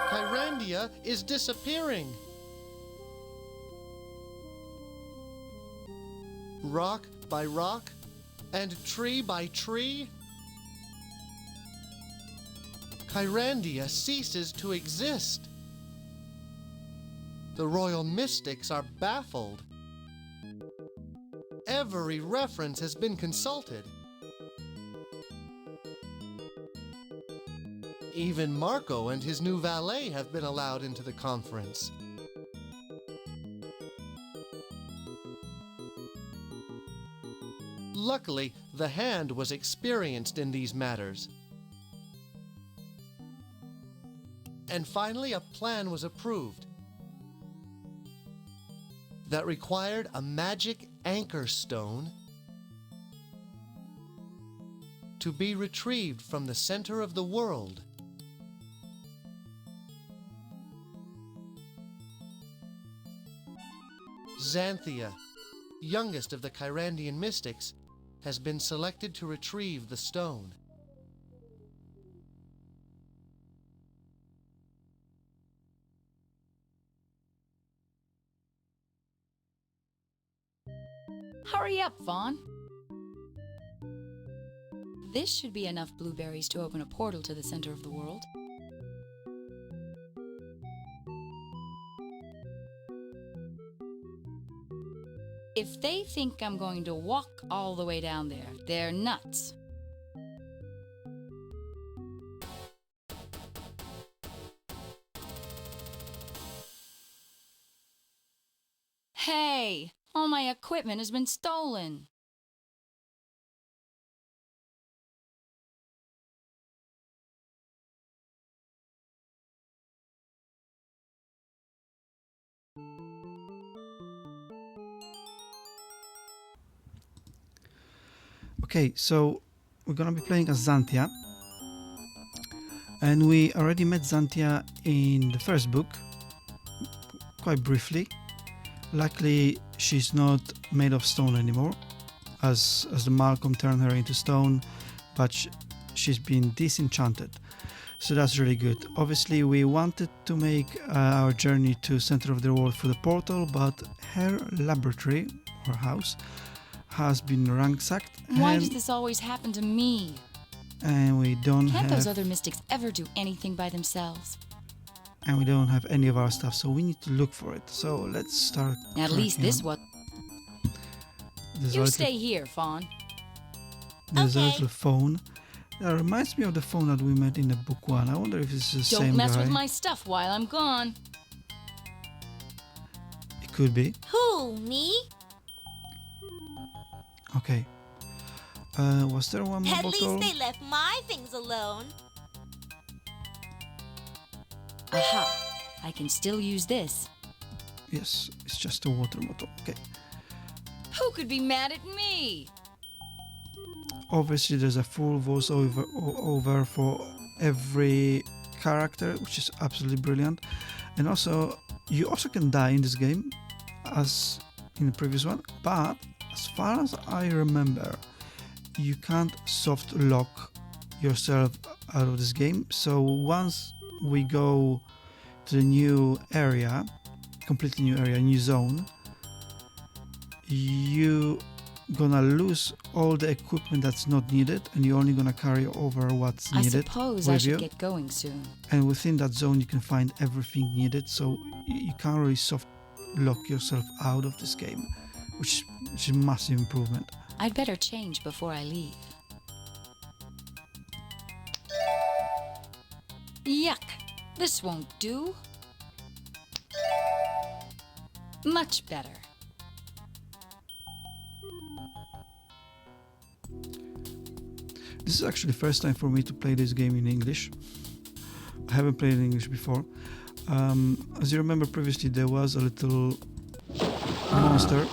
Kyrandia is disappearing. Rock by rock and tree by tree, Kyrandia ceases to exist. The royal mystics are baffled. Every reference has been consulted. Even Marco and his new valet have been allowed into the conference. Luckily, the Hand was experienced in these matters. And finally, a plan was approved that required a magic anchor stone to be retrieved from the center of the world. Xanthia, youngest of the Kyrandian mystics, has been selected to retrieve the stone. Hurry up, Fawn. This should be enough blueberries to open a portal to the center of the world. If they think I'm going to walk all the way down there, they're nuts. Hey, all my equipment has been stolen. Okay, so we're gonna be playing as Xanthia, and we already met Xanthia in the first book, quite briefly. Luckily, she's not made of stone anymore, as the Malcolm turned her into stone, but she's been disenchanted, so that's really good. Obviously, we wanted to make our journey to center of the world through the portal, but her laboratory, her house, has been ransacked. Why does this always happen to me? And we don't Can't have... those other mystics ever do anything by themselves? And we don't have any of our stuff, so we need to look for it. So let's start. At least this one. You stay here, Fawn. There's a Okay. little phone. That reminds me of the phone that we met in the book one. I wonder if it's the same guy. Don't mess with my stuff while I'm gone. It could be. Who, me? Okay. Was there one more At bottle? least they left my things alone. Aha! I can still use this. Yes, it's just a water bottle. Okay. Who could be mad at me? Obviously, there's a full voiceover over for every character, which is absolutely brilliant. And also, you also can die in this game, as in the previous one. But as far as I remember, you can't soft lock yourself out of this game. So once we go to the new area, completely new area, new zone, you gonna lose all the equipment that's not needed, and you're only gonna carry over what's I needed suppose with I should you. get going soon. And within that zone you can find everything needed, so you can't really soft lock yourself out of this game, which is a massive improvement. I'd better change before I leave. Yuck! This won't do. Much better. This is actually the first time for me to play this game in English. I haven't played in English before. As you remember previously, there was a little monster.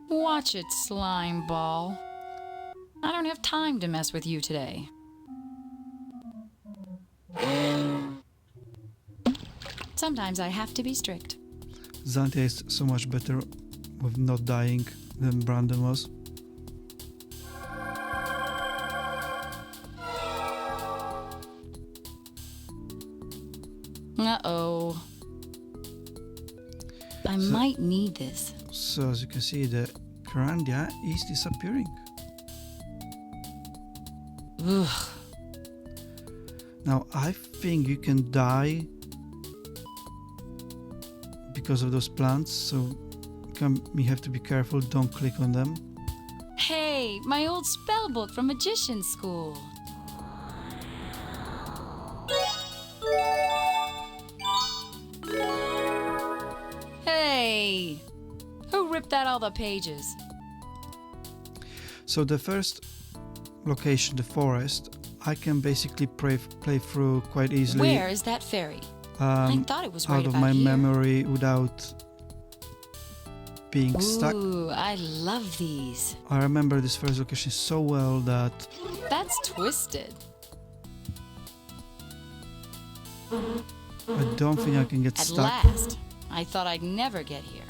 Watch it, slime ball. I don't have time to mess with you today. Sometimes I have to be strict. Xanthia is so much better with not dying than Brandon was. Uh-oh. I might need this. So as you can see, the Kyrandia is disappearing. Ugh. Now I think you can die because of those plants, so you have to be careful, don't click on them. Hey, my old spell book from magician school. Hey! Who ripped out all the pages? So the first location, the forest, I can basically play through quite easily. Where is that fairy? I thought it was right out of about my here. memory without being stuck. Ooh, I love these. I remember this first location so well that That's twisted. I don't think I can get At stuck. last. I thought I'd never get here.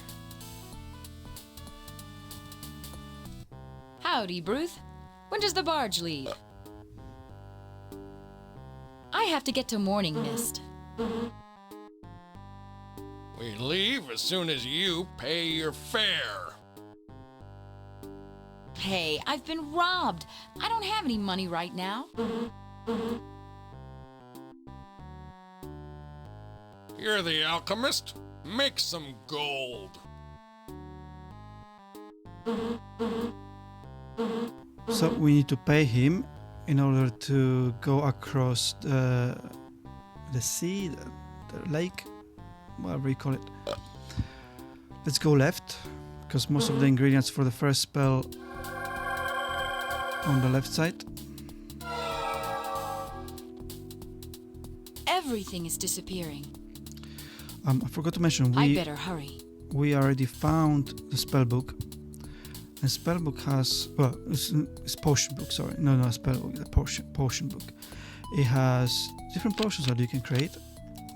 Howdy, Bruce. When does the barge leave? I have to get to Morning Mist. We leave as soon as you pay your fare. Hey, I've been robbed. I don't have any money right now. You're the alchemist. Make some gold. So we need to pay him in order to go across the sea, the lake, whatever you call it. Let's go left, because most of the ingredients for the first spell on the left side. Everything is disappearing. I forgot to mention, I better hurry. we already found the spell book. The spell book has, well, it's potion book, sorry. No, spell book, the potion book. It has different potions that you can create.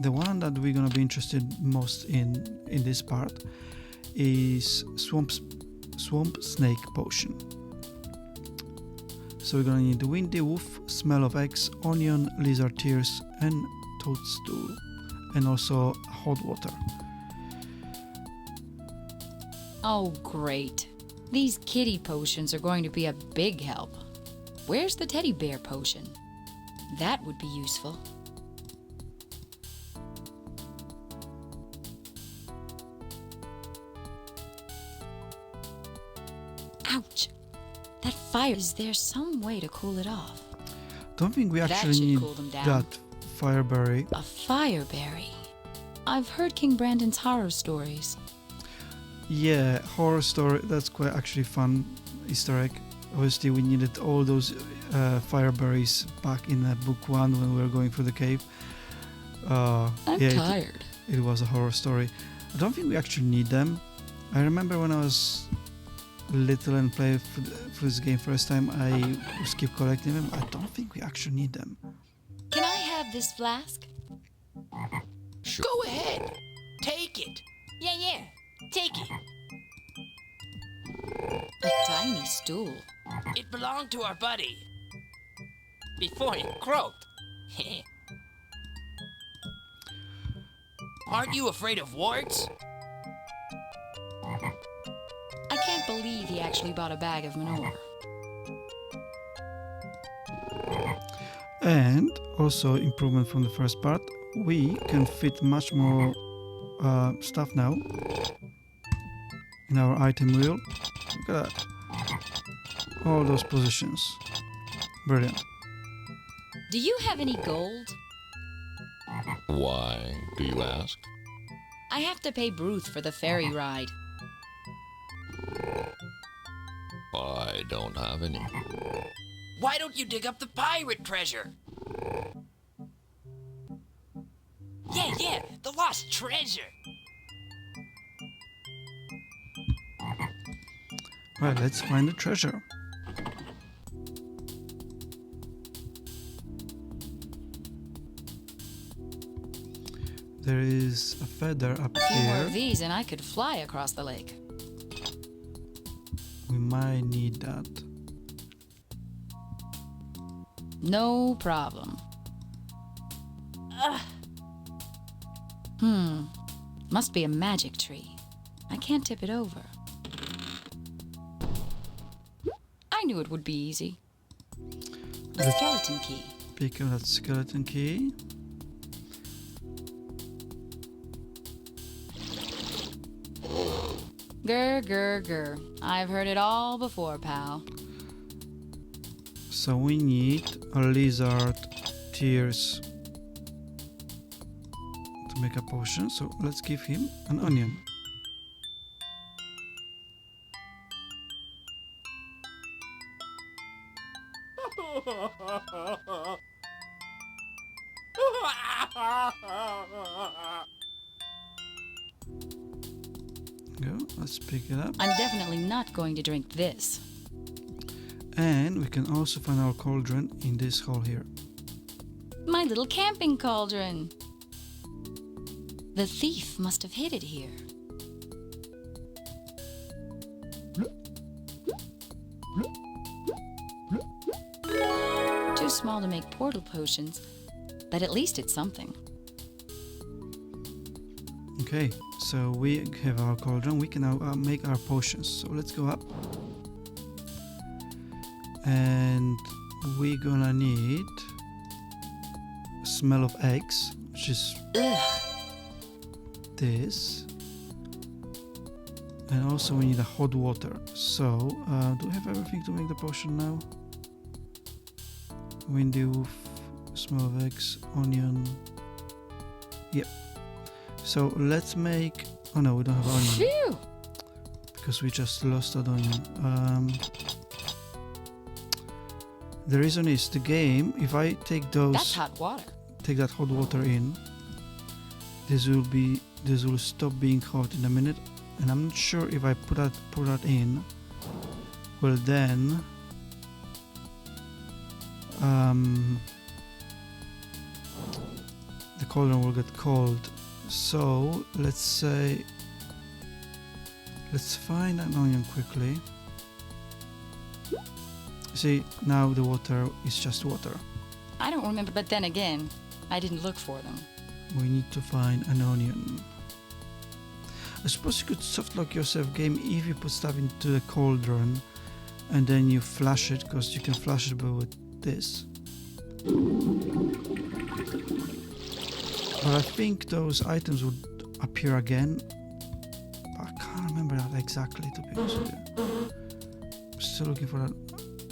The one that we're gonna be interested most in this part is swamp snake potion. So we're gonna need the windy wolf, smell of eggs, onion, lizard tears, and toadstool, and also hot water. Oh, great. These kitty potions are going to be a big help. Where's the teddy bear potion? That would be useful. Ouch! That fire, is there some way to cool it off? Don't think we That actually should need cool them down. that fireberry. A fireberry. I've heard King Brandon's horror stories. Yeah, horror story. That's quite actually fun Easter egg. Obviously, we needed all those fireberries back in book 1 when we were going through the cave. I'm yeah, tired. It was a horror story. I don't think we actually need them. I remember when I was little and played for this game first time, I just keep collecting them. I don't think we actually need them. Can I have this flask? Sure. Go ahead. Take it. Yeah. Take it. A tiny stool. It belonged to our buddy. Before he croaked. Aren't you afraid of warts? I can't believe he actually bought a bag of manure. And also improvement from the first part, we can fit much more stuff now in our item wheel. Look at that. All those positions. Brilliant. Do you have any gold? Why, do you ask? I have to pay Bruce for the ferry ride. I don't have any. Why don't you dig up the pirate treasure? Yeah, the lost treasure. Well, let's find the treasure. There is a feather up A few more here. of these and I could fly across the lake. We might need that. No problem. Must be a magic tree. I can't tip it over. I knew it would be easy. A skeleton key. Pick up that skeleton key. Grr, grr, grr. I've heard it all before, pal. So we need a lizard tears to make a potion. So let's give him an onion. Go, let's pick it up. I'm definitely not going to drink this. And we can also find our cauldron in this hole here. My little camping cauldron. The thief must have hid it here. Too small to make portal potions, but at least it's something. Okay, so we have our cauldron. We can now make our potions. So let's go up. And we're gonna need smell of eggs, which is this. And also we need a hot water. So, do we have everything to make the potion now? Windy wolf, smell of eggs, onion. Yep. So let's make... Oh no, we don't have onion. Phew! Because we just lost that onion. The reason is the game, if I take those... That's hot water. Take that hot water in, this will stop being hot in a minute, and I'm not sure if I put that in, well then the cauldron will get cold. So let's find an onion quickly. See, now the water is just water. I don't remember, but then again, I didn't look for them. We need to find an onion. I suppose you could softlock yourself game if you put stuff into the cauldron and then you flash it, because you can flash it with this. But I think those items would appear again. But I can't remember that exactly, to be honest with you. I'm still looking for that.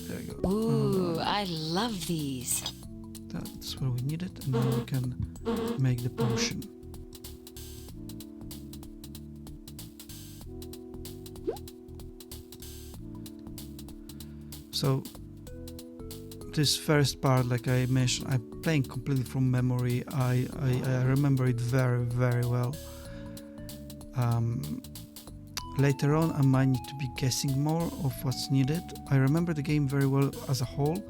There you go. Ooh, I love these. That's where we need it, and then we can make the potion. So this first part, like I mentioned, I'm playing completely from memory. I remember it very, very well. Later on I might need to be guessing more of what's needed. I remember the game very well as a whole.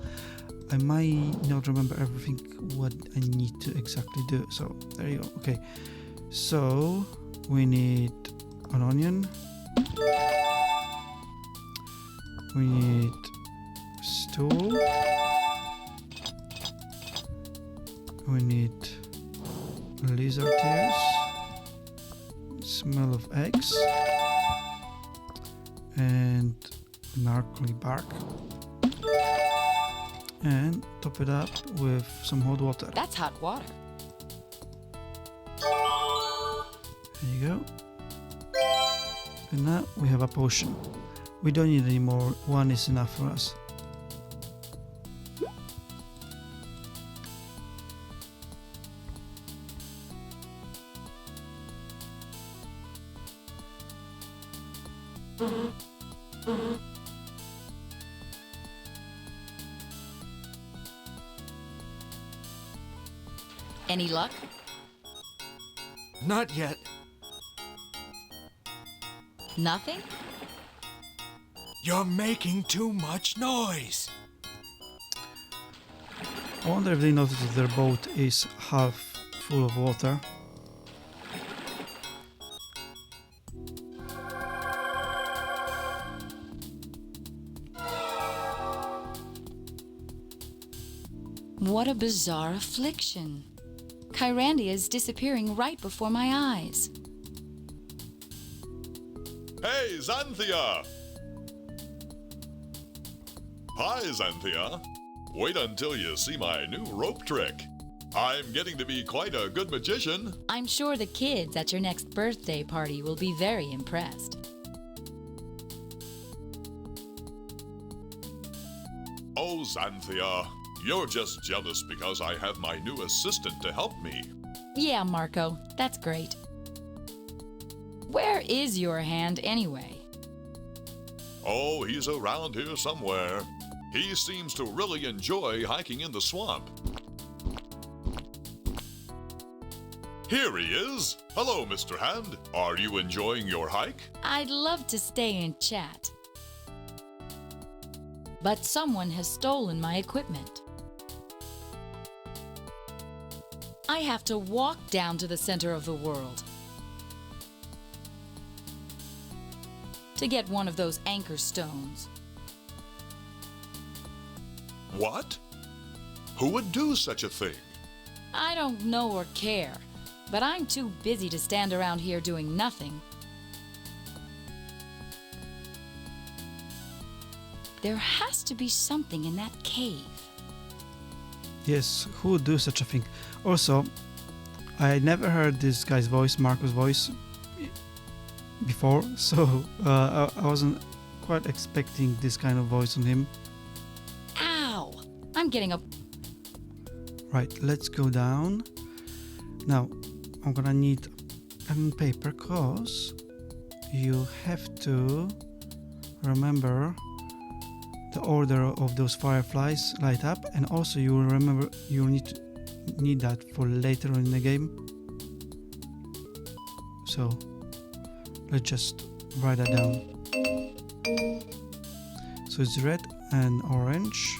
I might not remember everything what I need to exactly do. So there you go. Okay, so we need an onion. We need stool. We need lizard tears. Smell of eggs. And gnarly bark. And top it up with some hot water. That's hot water. There you go. And now we have a potion. We don't need any more. One is enough for us. Any luck? Not yet. Nothing? You're making too much noise. I wonder if they noticed that their boat is half full of water. What a bizarre affliction. Kyrandia is disappearing right before my eyes. Hey, Xanthia! Hi, Xanthia. Wait until you see my new rope trick. I'm getting to be quite a good magician. I'm sure the kids at your next birthday party will be very impressed. Oh, Xanthia, you're just jealous because I have my new assistant to help me. Yeah, Marco, that's great. Where is your hand anyway? Oh, he's around here somewhere. He seems to really enjoy hiking in the swamp. Here he is. Hello, Mr. Hand. Are you enjoying your hike? I'd love to stay and chat. But someone has stolen my equipment. I have to walk down to the center of the world to get one of those anchor stones. What? Who would do such a thing? I don't know or care, but I'm too busy to stand around here doing nothing. There has to be something in that cave. Yes, who would do such a thing? Also, I never heard this guy's voice, Marco's voice, before, so I wasn't quite expecting this kind of voice on him. Ow! I'm getting a... Right, let's go down. Now, I'm gonna need pen and paper cause you have to remember the order of those fireflies light up, and also you will remember you need that for later on in the game. So let's just write that down. So it's red and orange.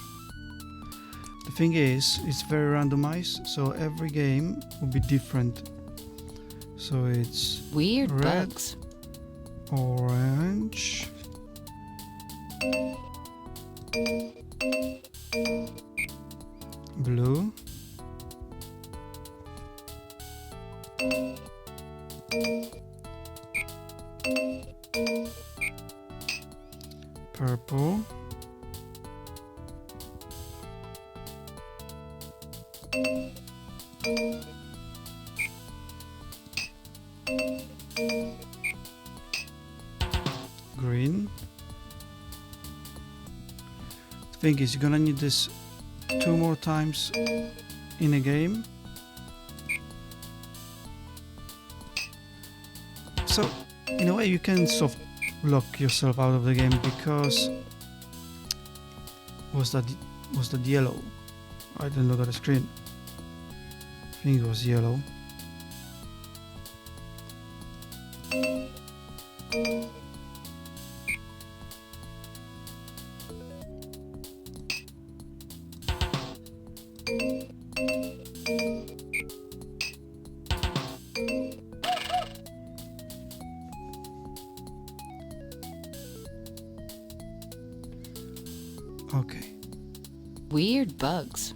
The thing is, it's very randomized, so every game will be different. So it's Weird red, bugs. orange, blue, purple, green. The thing is, you're gonna need this 2 more times in a game. So, in a way, you can soft lock yourself out of the game because was that yellow? I didn't look at the screen. I think it was yellow. Okay. Weird bugs.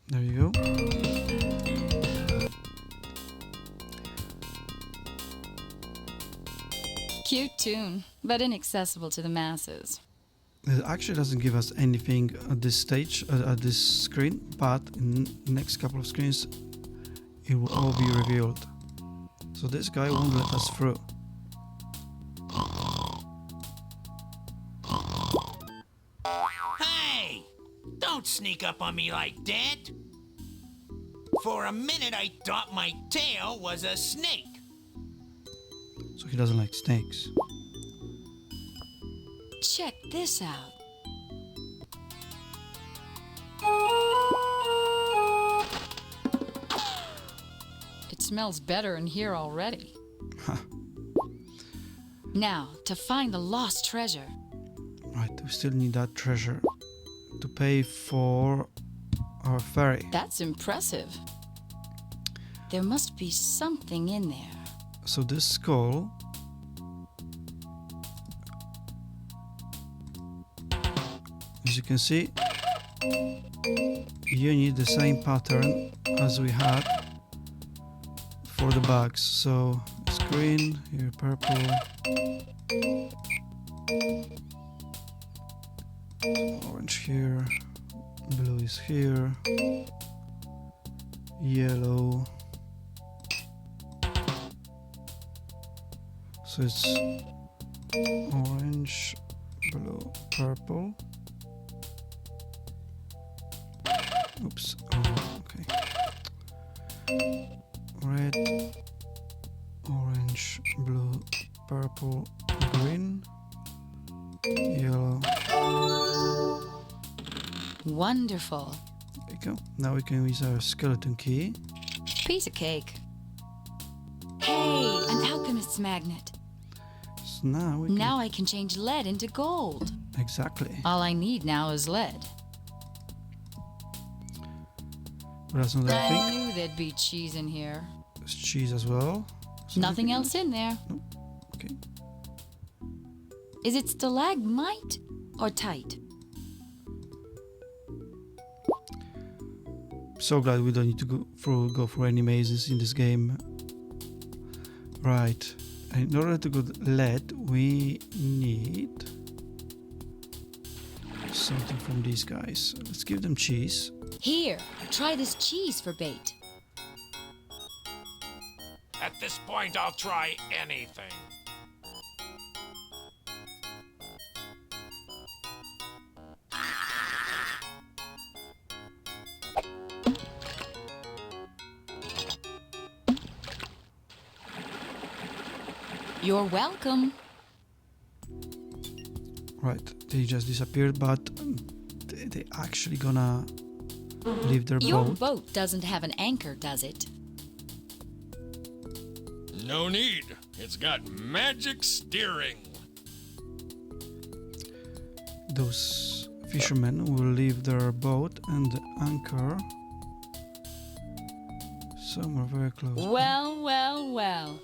There you go. Cute tune, but inaccessible to the masses. It actually doesn't give us anything at this stage, at this screen, but in the next couple of screens it will all be revealed. So this guy won't let us through. Hey! Don't sneak up on me like that! For a minute I thought my tail was a snake. So he doesn't like snakes. Check this out. It smells better in here already. Now, to find the lost treasure. Right, we still need that treasure to pay for our ferry. That's impressive. There must be something in there. So this skull, as you can see, you need the same pattern as we had for the bugs. So it's green, here purple, orange here, blue is here, yellow. So it's orange, blue, purple. Oops. Oh, okay. Red, orange, blue, purple, green, yellow. Wonderful. There you go. Now we can use our skeleton key. Piece of cake. Hey, an alchemist's magnet. So now we can... Now I can change lead into gold. Exactly. All I need now is lead. But that's not I everything. knew there'd be cheese in here. There's cheese as well. So Nothing else in there. Okay. Is it stalagmite or tight? So glad we don't need to go for any mazes in this game. Right. In order to get lead, we need something from these guys. Let's give them cheese. Here, try this cheese for bait. At this point, I'll try anything. You're welcome. Right, they just disappeared, but they actually gonna leave their Your boat. boat doesn't have an anchor, does it? No need. It's got magic steering. Those fishermen will leave their boat and anchor somewhere very close. Well, well, well.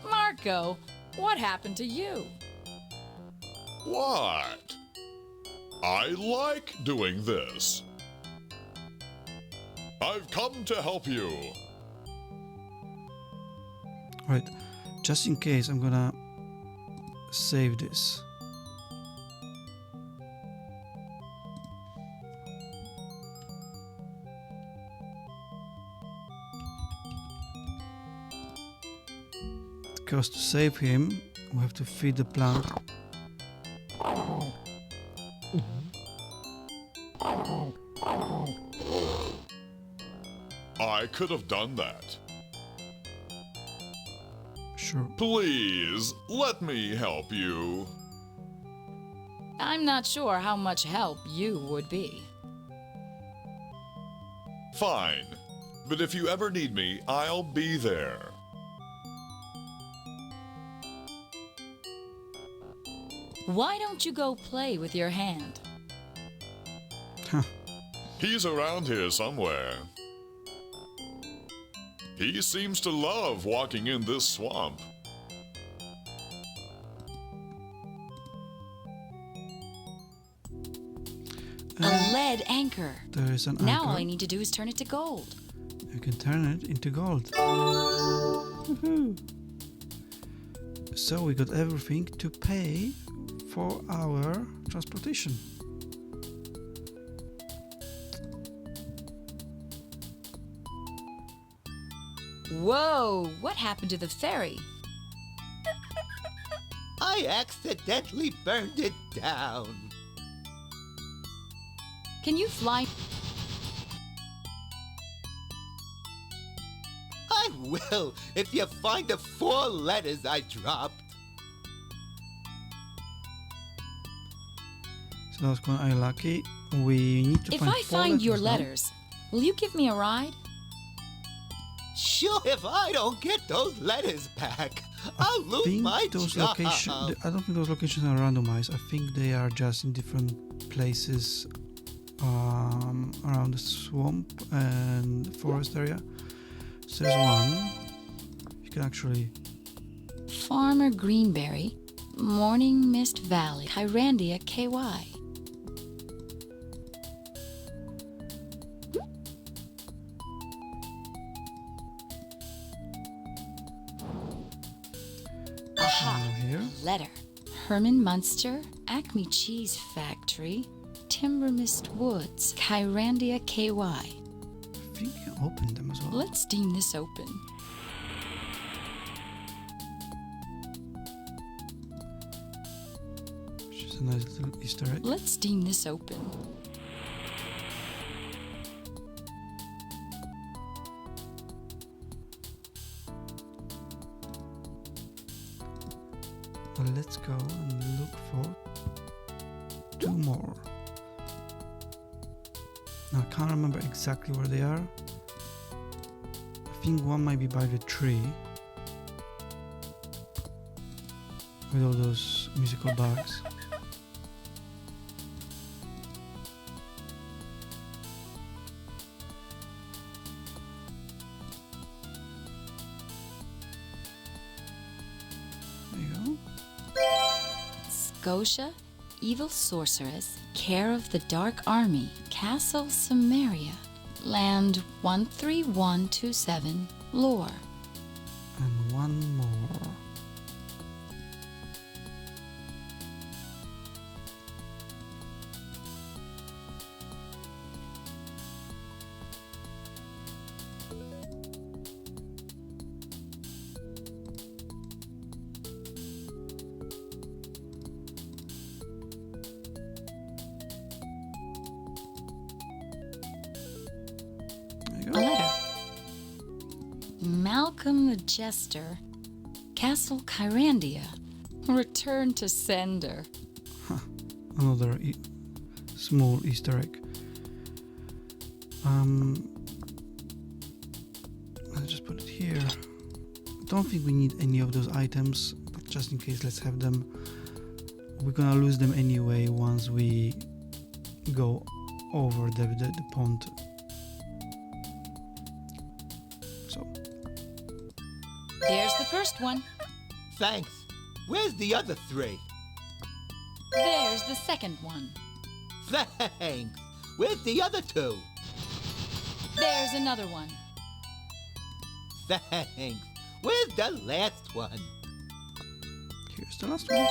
Marco, what happened to you? What? I like doing this. I've come to help you. Right, just in case, I'm gonna save this. Because to save him, we have to feed the plant. I could have done that. Sure. Please, let me help you. I'm not sure how much help you would be. Fine. But if you ever need me, I'll be there. Why don't you go play with your hand? He's around here somewhere. He seems to love walking in this swamp. A lead anchor. There is an Now anchor. all I need to do is turn it to gold. You can turn it into gold. Woohoo. So we got everything to pay for our transportation. Whoa, what happened to the ferry? I accidentally burned it down. Can you fly? I will if you find the 4 letters I dropped. So that's going unlucky. We need to If find I 4 find your now. letters, will you give me a ride? Sure, if I don't get those letters back, I'll lose my job. I don't think those locations are randomized. I think they are just in different places around the swamp and forest area. So there's one. You can actually... Farmer Greenberry, Morning Mist Valley, Kyrandia, KY. Aha! Here. Letter. Herman Munster, Acme Cheese Factory, Timber Mist Woods, Kyrandia, KY. I think you can open them as well. Let's deem this open. Which is a nice little Easter egg. Let's deem this open. Well, let's go and look for 2 more. Now, I can't remember exactly where they are. I think one might be by the tree. With all those musical bags. There you go. Scotia, Evil Sorceress, Care of the Dark Army, Castle Samaria, Land 13127, Lore. And one more. There you A go. letter. Malcolm the Jester, Castle Kyrandia, Return to Sender. Another small Easter egg. I'll just put it here. I don't think we need any of those items, but just in case, let's have them. We're gonna lose them anyway once we go over the pond. So, There's the first one. Thanks. Where's the other 3? There's the second one. Thanks. Where's the other 2? There's another one. Thanks. Where's the last one? here's the last one.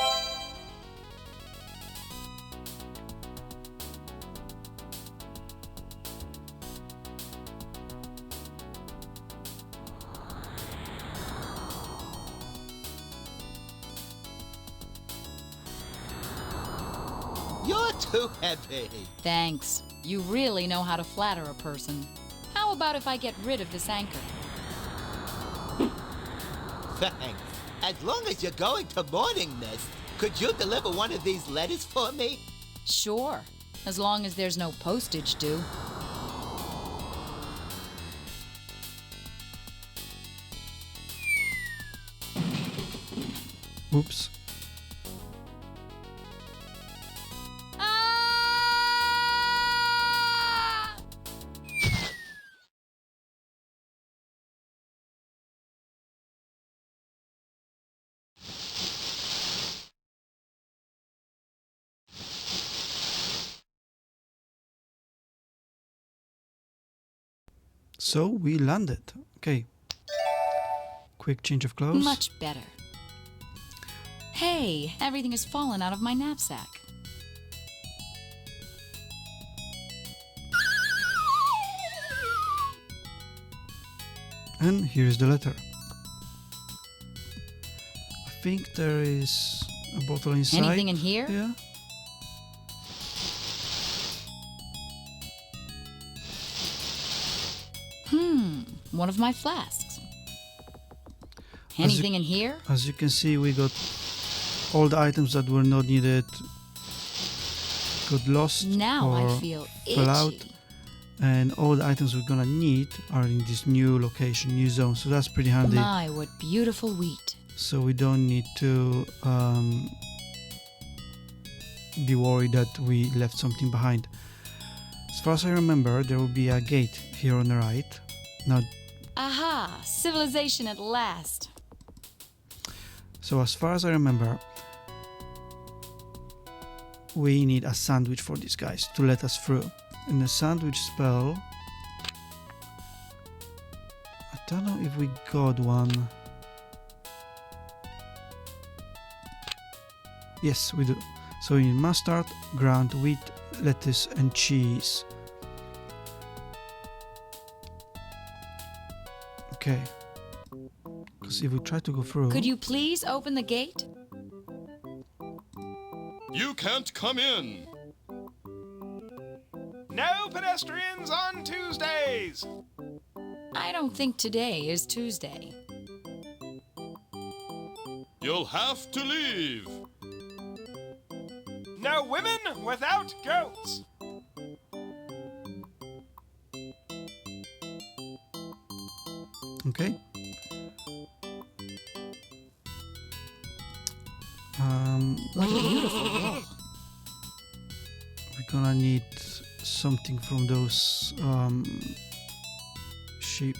You're too heavy. Thanks. You really know how to flatter a person. How about if I get rid of this anchor? Thanks. As long as you're going to Morning Mist, could you deliver one of these letters for me? Sure, as long as there's no postage due. Oops. Ah! So we landed. Okay. Quick change of clothes. Much better. Hey, everything has fallen out of my knapsack. And here's the letter. I think there is a bottle inside. Anything in here? Yeah. One of my flasks. you- Anything in here? As you can see, we got all the items that were not needed got lost Now or I feel fell out. itchy. And all the items we're gonna need are in this new location, new zone. So that's pretty handy. My, what beautiful wheat. So we don't need to be worried that we left something behind. far as I remember, there will be a gate here on the right. Now, Aha! Civilization at last. so as far as I remember, we need a sandwich for these guys to let us through. And the sandwich spell, I don't know if we got one. Yes, we do. So we need mustard, ground wheat, lettuce and cheese. Okay. Because if we try to go through... Could you please open the gate? You can't come in. No pedestrians on Tuesdays! I don't think today is Tuesday. You'll have to leave. No women without goats! Okay. What a beautiful wall. We're gonna need something from those sheep.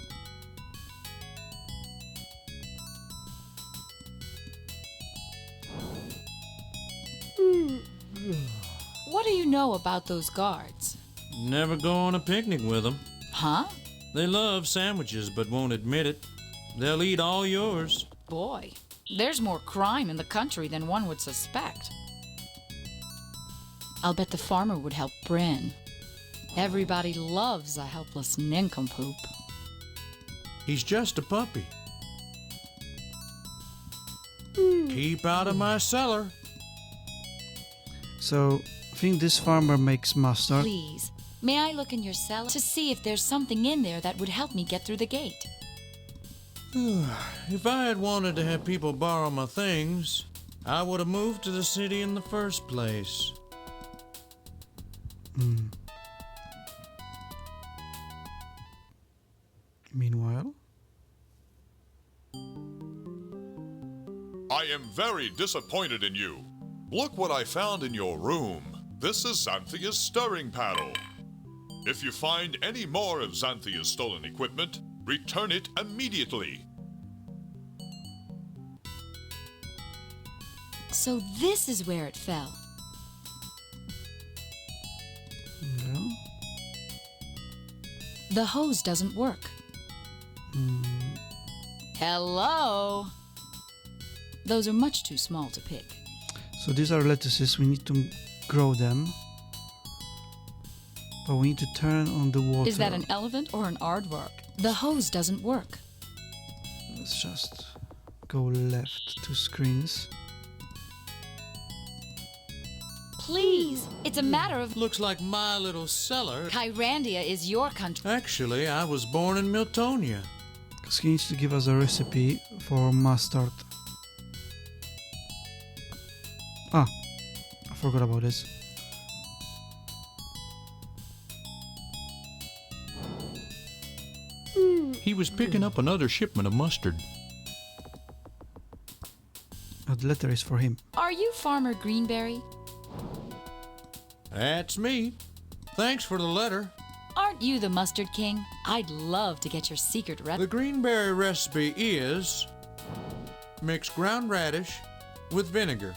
What do you know about those guards? Never go on a picnic with them. Huh? They love sandwiches but won't admit it. They'll eat all yours. Boy, there's more crime in the country than one would suspect. I'll bet the farmer would help Bryn. Everybody loves a helpless nincompoop. He's just a puppy. Keep out of my cellar. So, I think this farmer makes mustard. Please, may I look in your cellar to see if there's something in there that would help me get through the gate? If I had wanted to have people borrow my things, I would have moved to the city in the first place. Meanwhile, I am very disappointed in you. Look what I found in your room. This is Xanthia's stirring paddle. If you find any more of Xanthia's stolen equipment, return it immediately. So this is where it fell. no. The hose doesn't work. Hello? Those are much too small to pick. So these are lettuces, we need to grow them. But we need to turn on the water. Is that an elephant or an aardvark? The hose doesn't work. Let's just go left 2 screens. Please, it's a matter of... Looks like my little cellar. Kyrandia is your country. Actually, I was born in Miltonia. Because he needs to give us a recipe for mustard. Ah, I forgot about this. He was picking up another shipment of mustard. That letter is for him. Are you Farmer Greenberry? That's me. Thanks for the letter. Aren't you the Mustard King? I'd love to get your secret The recipe. greenberry recipe is mix ground radish with vinegar.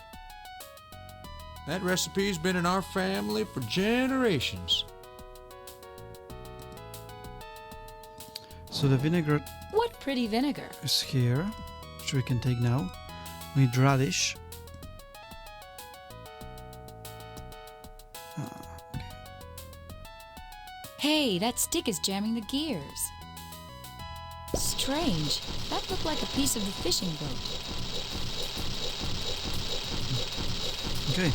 That recipe's been in our family for generations. So the vinegar What pretty vinegar. is here, which we can take now. We need radish. Hey, that stick is jamming the gears. Strange. That looked like a piece of the fishing boat. Okay.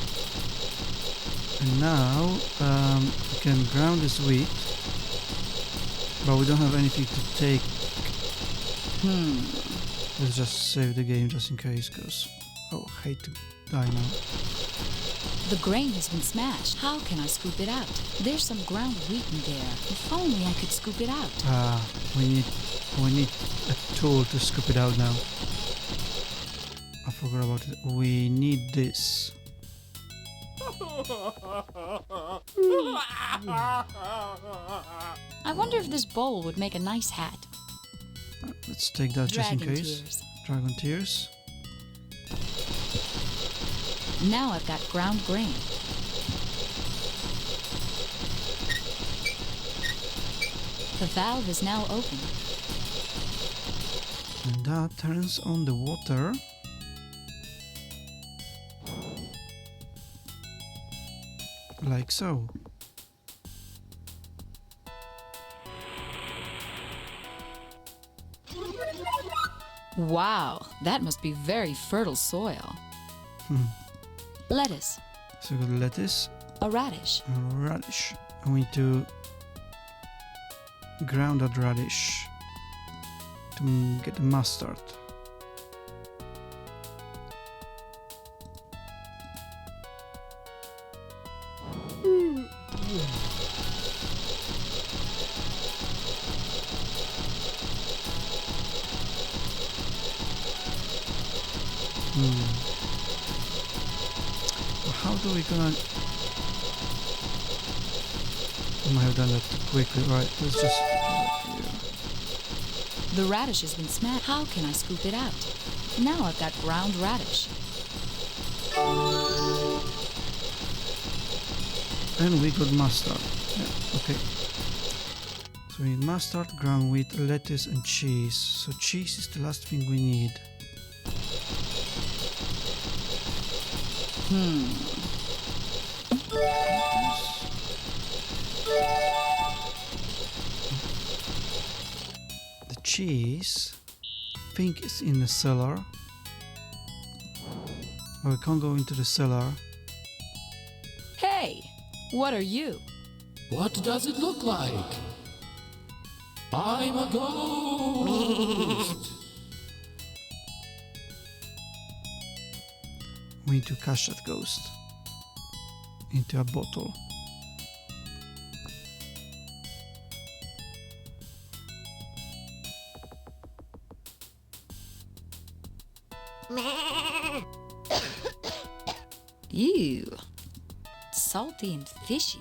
And now we can ground this wheat, but we don't have anything to take. Let's just save the game just in case, because oh, I hate to die now. The grain has been smashed. How can I scoop it out? There's some ground wheat in there. If only I could scoop it out. We need a tool to scoop it out now. I forgot about it. We need this. I wonder if this bowl would make a nice hat. Let's take that just in Dragon case. tears. Dragon tears. Now I've got ground grain. The valve is now open. And that turns on the water. Like so. Wow, that must be very fertile soil. Lettuce, So we got lettuce a radish, and radish. And we need to ground that radish to get the mustard. How do we gonna... We might have done that too quickly. Right, let's just... the radish has been smashed. How can I scoop it out? Now I've got ground radish. And we got mustard. Yeah, okay. So we need mustard, ground wheat, lettuce and cheese. So cheese is the last thing we need. The cheese, I think it's in the cellar. But we can't go into the cellar. Hey, what are you? What does it look like? I'm a ghost! We need to catch that ghost into a bottle. Ew, salty and fishy.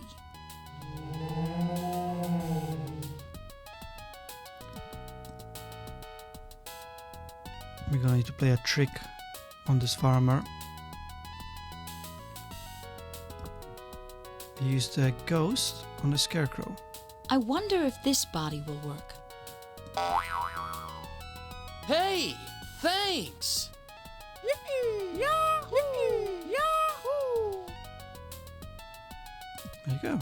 We're gonna need to play a trick on this farmer. Use the ghost on the scarecrow. I wonder if this body will work. Hey, thanks! There you go.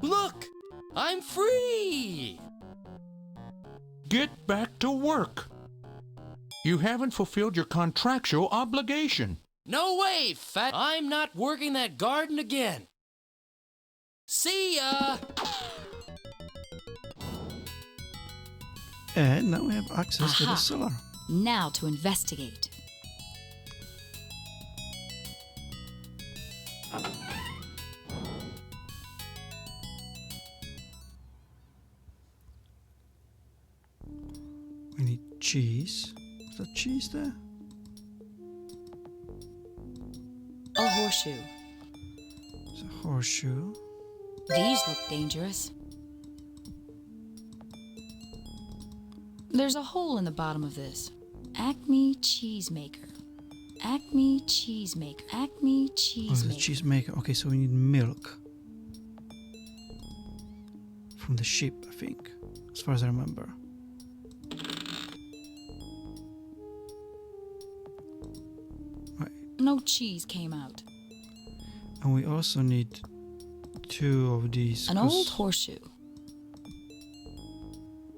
Look! I'm free! Get back to work. You haven't fulfilled your contractual obligation. No way, fat! I'm not working that garden again. See ya! And now we have access to the Aha. cellar. Now to investigate. We need cheese. Is that cheese there? A horseshoe. It's a horseshoe. These look dangerous. There's a hole in the bottom of this. Acme Cheesemaker. Acme Cheesemaker. Acme Oh, it's a Cheesemaker. cheese maker. Okay, so we need milk. From the sheep, I think. As far as I remember. No cheese came out. And we also need 2 of these. An 'cause old horseshoe.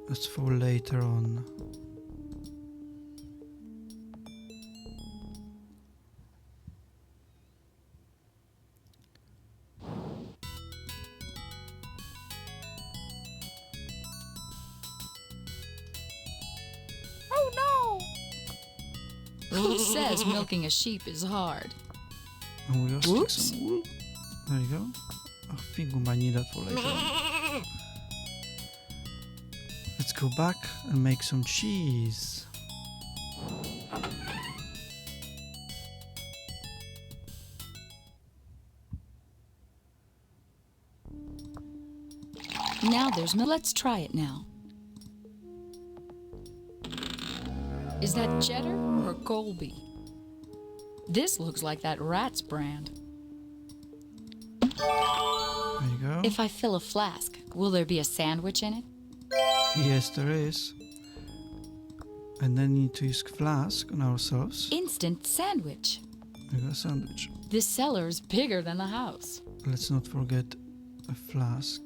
that's for later on. Who says milking a sheep is hard? And we also take Whoops. some wool. There you go. I think we might need that for later on. Let's go back and make some cheese. Now there's milk. Let's try it now. Is that cheddar or Colby? This looks like that Rat's brand. There you go. If I fill a flask, will there be a sandwich in it? Yes, there is. And then we need to use flask on ourselves. Instant sandwich. We got a sandwich. This cellar is bigger than the house. Let's not forget a flask.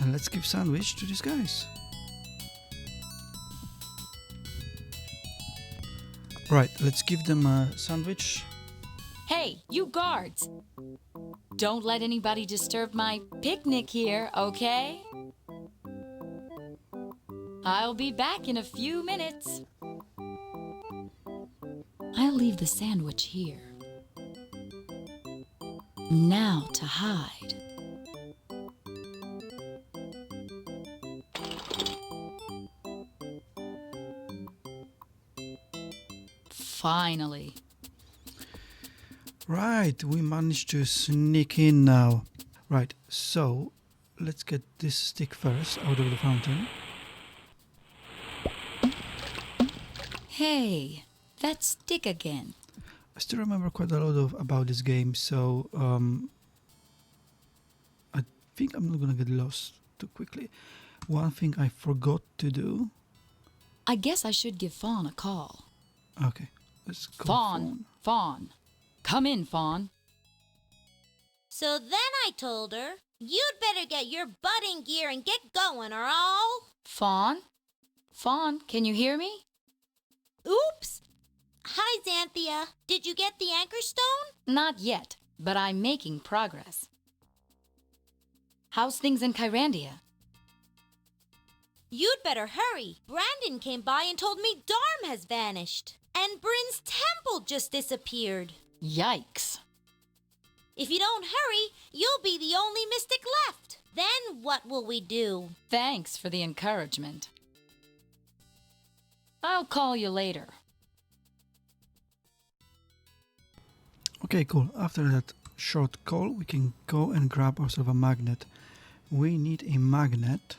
And let's give sandwich to these guys. Right, let's give them a sandwich. Hey, you guards! Don't let anybody disturb my picnic here, okay? I'll be back in a few minutes. I'll leave the sandwich here. Now to hide. Finally. Right, we managed to sneak in now. Right, so let's get this stick first out of the fountain. Hey, that stick again. I still remember quite a lot about this game, so I think I'm not gonna get lost too quickly. One thing I forgot to do. I guess I should give Fawn a call. Okay, let's go. Fawn. Come in, Fawn. So then I told her, you'd better get your butt in gear and get going or all. Fawn? Fawn, can you hear me? Oops. Hi, Xanthia. Did you get the anchor stone? Not yet, but I'm making progress. How's things in Kyrandia? You'd better hurry. Brandon came by and told me Darm has vanished. And Bryn's temple just disappeared. Yikes. If you don't hurry, you'll be the only mystic left. Then what will we do? Thanks for the encouragement. I'll call you later. Okay, cool. After that short call, we can go and grab ourselves a magnet. We need a magnet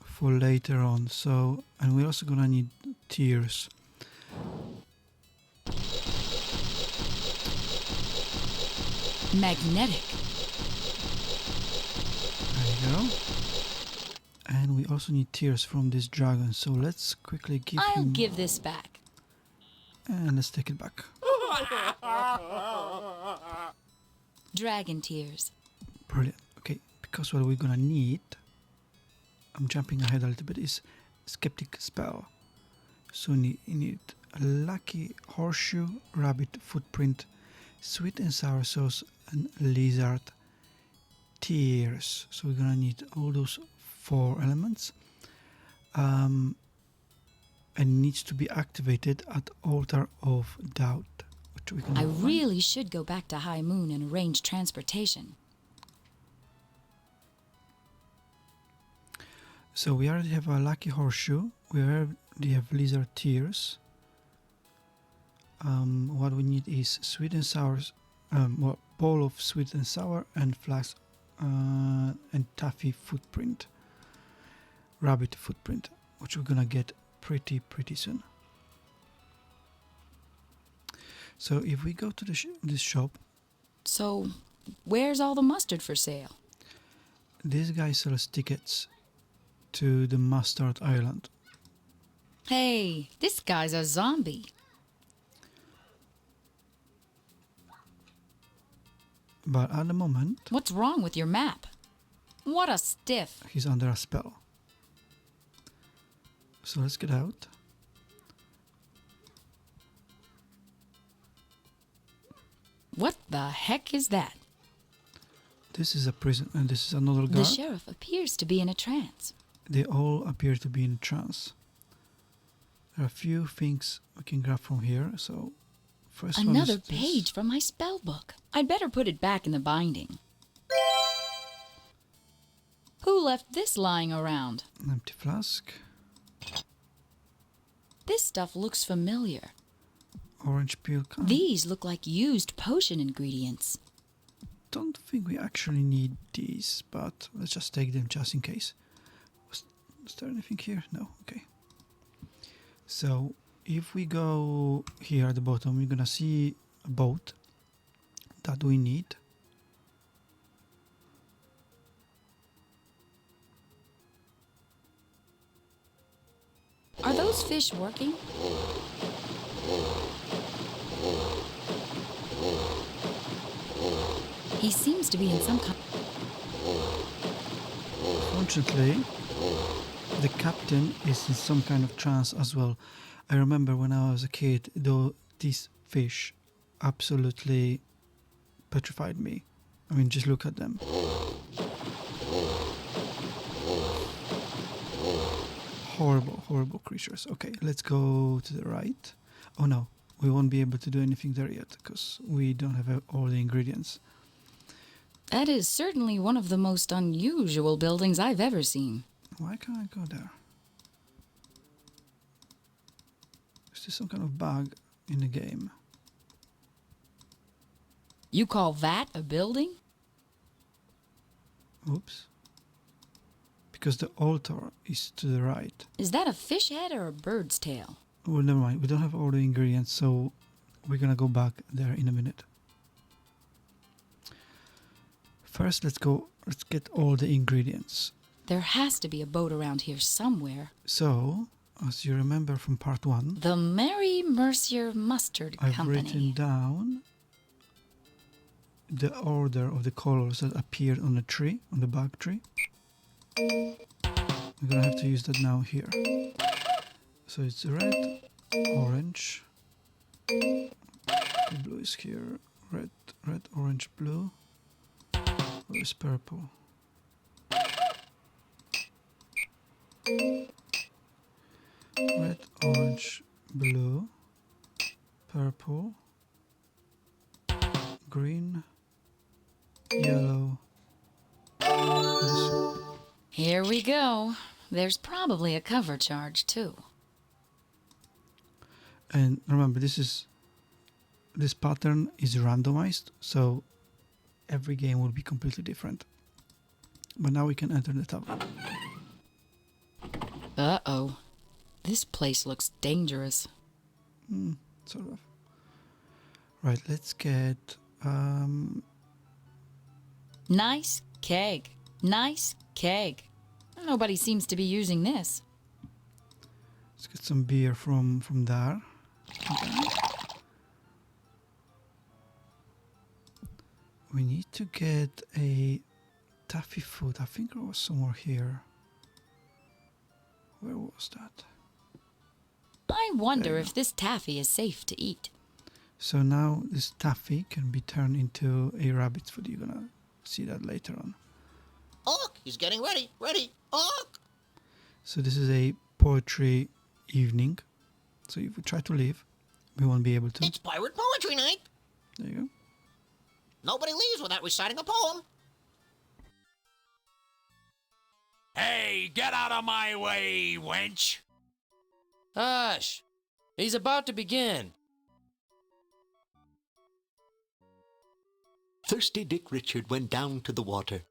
for later on. So, and we're also gonna need tears. Magnetic. There you go. And we also need tears from this dragon. So let's quickly give I'll him. give this back. And let's take it back. Dragon tears. Brilliant. Okay, because what we're gonna need, I'm jumping ahead a little bit, is skeptic spell. So you need a lucky horseshoe, rabbit footprint, sweet and sour sauce, and lizard tears. So we're gonna need all those 4 elements. And needs to be activated at Altar of Doubt. Which we can I find. really should go back to High Moon and arrange transportation. So we already have a lucky horseshoe. We already have lizard tears. What we need is sweet and sour, bowl of sweet and sour, and flask and taffy footprint, rabbit footprint, which we're gonna get pretty soon. So if we go to this shop. So, where's all the mustard for sale? This guy sells tickets to the Mustard Island. Hey, this guy's a zombie. But at the moment, What's wrong with your map? What a stiff. he's under a spell. So let's get out. What the heck is that? This is a prison, and this is another guard. The sheriff appears to be in a trance. They all appear to be in trance. There are a few things we can grab from here, so first one Another is this. page from my spell book. I'd better put it back in the binding. Who left this lying around? An empty flask. This stuff looks familiar. Orange peel can. These look like used potion ingredients. Don't think we actually need these, but let's just take them just in case. Was there anything here? No, okay. So if we go here at the bottom, we're gonna see a boat that we need. Are those fish working? He seems to be in some kind. Fortunately, the captain is in some kind of trance as well. I remember when I was a kid, though, these fish absolutely petrified me. I mean, just look at them. Horrible, horrible creatures. Okay, let's go to the right. Oh no, we won't be able to do anything there yet because we don't have all the ingredients. That is certainly one of the most unusual buildings I've ever seen. Why can't I go there? Is there some kind of bug in the game? You call that a building? Oops. Because the altar is to the right. Is that a fish head or a bird's tail? Well, never mind. We don't have all the ingredients, so we're gonna go back there in a minute. First, let's get all the ingredients. There has to be a boat around here somewhere. So, as you remember from part 1, The Mary Mercier Mustard I've Company. written down the order of the colors that appeared on the tree, on the bug tree. We're gonna have to use that now here. So it's red, orange, blue is here, red, orange, blue. Where is purple? Red, orange, blue, purple, green, yellow. Here we go. There's probably a cover charge too. And remember, this pattern is randomized, so every game will be completely different. But now we can enter the tavern. Uh-oh. This place looks dangerous. Sort of. Right, let's get Nice keg. Nice keg. Nobody seems to be using this. let's get some beer from there. Okay. We need to get a taffy food. I think it was somewhere here. Where was that? I wonder if this taffy is safe to eat. So now this taffy can be turned into a rabbit's food. You're gonna see that later on. Look, he's getting ready. Ready. Look. So this is a poetry evening. So if we try to leave, we won't be able to. It's pirate poetry night. There you go. Nobody leaves without reciting a poem. Hey, get out of my way, wench! Hush! He's about to begin. Thirsty Dick Richard went down to the water.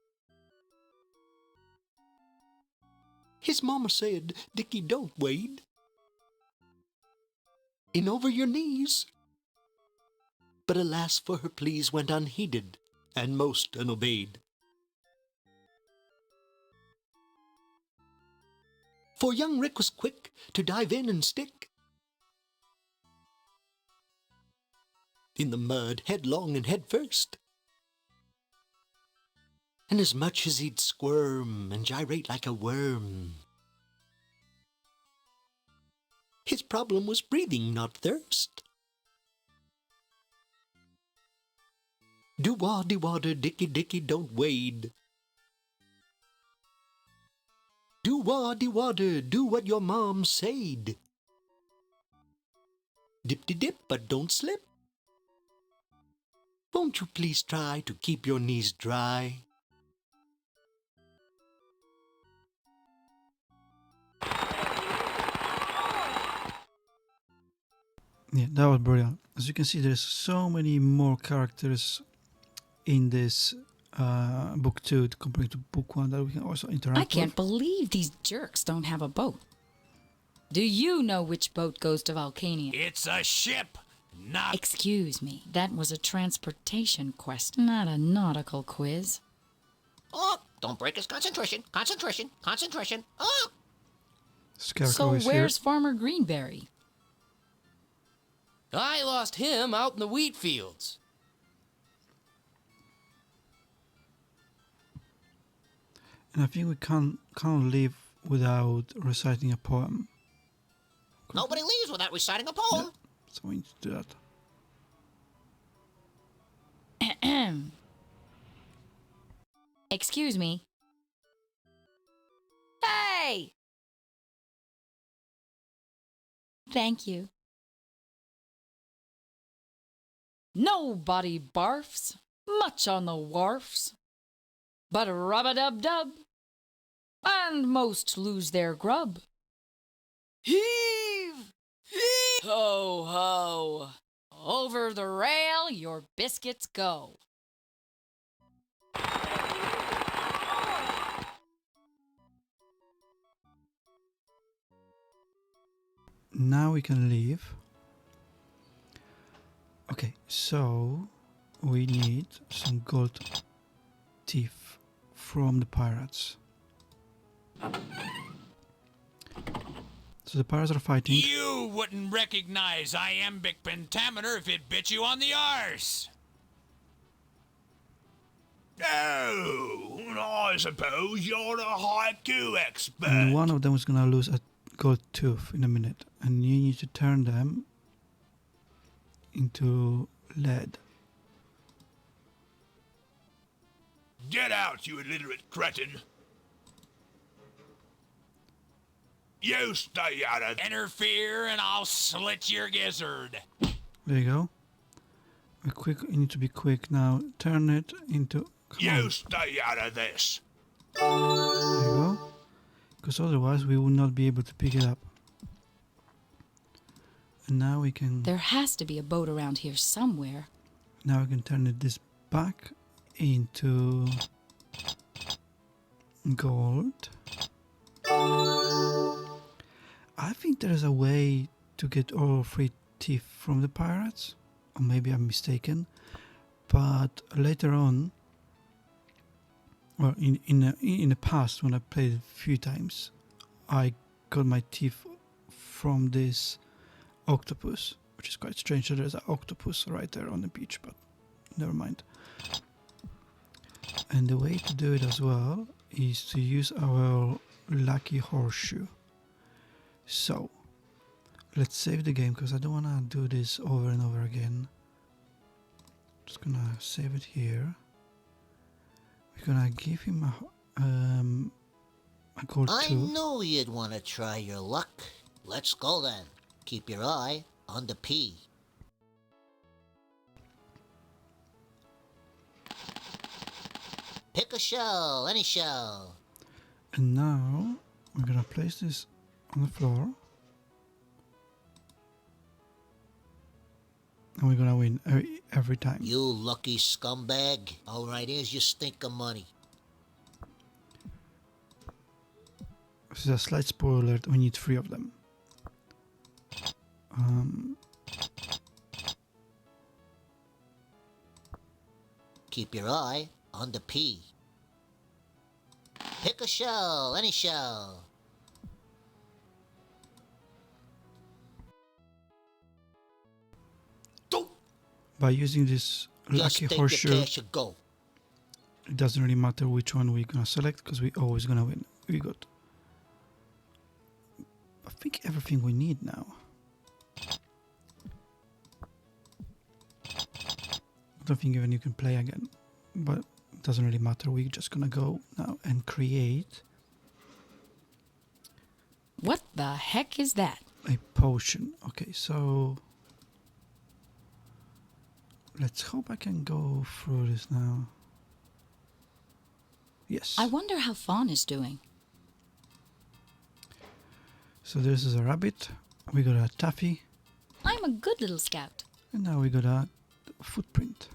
His mama said, "Dickie, don't wade. In over your knees." But alas, for her pleas went unheeded and most unobeyed. For young Rick was quick to dive in and stick in the mud, headlong and head first. And as much as he'd squirm and gyrate like a worm, his problem was breathing, not thirst. Do waddy water, dicky dicky, don't wade. Do waddy water, do what your mom said. Dip-de dip, but don't slip. Won't you please try to keep your knees dry? Yeah, that was brilliant. As you can see, there's so many more characters in this book 2 compared to book 1 that we can also interact I can't with. believe these jerks don't have a boat. Do you know which boat goes to Volcania? It's a ship, not... Excuse me, that was a transportation quest, not a nautical quiz. Oh, don't break his concentration. Concentration. Concentration. Oh! Scarecrow So is where's here. Farmer Greenberry? I lost him out in the wheat fields. And I think we can't leave without reciting a poem. Nobody leaves without reciting a poem. Yeah, so we need to do that. Excuse me. Hey! Thank you. Nobody barfs much on the wharfs, but rub-a-dub-dub, and most lose their grub. Heave! Heave! Ho, ho! Over the rail your biscuits go. Now we can leave. Okay, so we need some gold teeth from the pirates. So the pirates are fighting. You wouldn't recognize iambic pentameter if it bit you on the arse. Oh, I suppose you're the haiku expert. And one of them is gonna lose a gold tooth in a minute, and you need to turn them into lead. Get out, you illiterate cretin. You stay out of... Interfere and I'll slit your gizzard. There you go. You need to be quick now. Turn it into... You stay out of this. There you go. Because otherwise we will not be able to pick it up. And now we can... There has to be a boat around here somewhere. Now we can turn this back into gold. I think there is a way to get all 3 teeth from the pirates, or maybe I'm mistaken. But later on, or in the past when I played a few times, I got my teeth from this octopus, which is quite strange that there's an octopus right there on the beach, but never mind. And the way to do it as well is to use our lucky horseshoe. So let's save the game because I don't want to do this over and over again. Just gonna save it here. We're gonna give him a gold I tooth. knew you'd want to try your luck. Let's go then. Keep your eye on the P. Pick a shell, any shell. And now we're gonna place this on the floor. And we're gonna win every time. You lucky scumbag. Alright, here's your stink of money. This is a slight spoiler alert, we need 3 of them. Keep your eye on the P. Pick a shell, any shell. By using this Just lucky take horseshoe, your cash and go. it doesn't really matter which one we're gonna select because we're always gonna win. We got, I think, everything we need now. don't think even you can play again, but it doesn't really matter. We're just gonna go now and create What the heck is that? a potion. Okay, so let's hope I can go through this now. Yes. I wonder how Fawn is doing. So this is a rabbit. We got a taffy. I'm a good little scout. And now we got a footprint.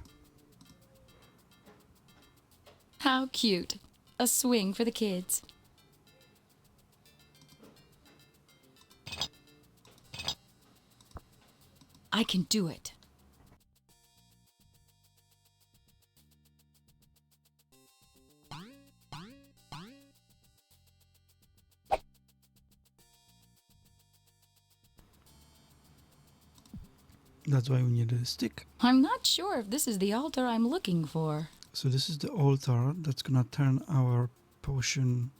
How cute. A swing for the kids. I can do it. That's why we need a stick. I'm not sure if this is the altar I'm looking for. So this is the altar that's gonna turn our potion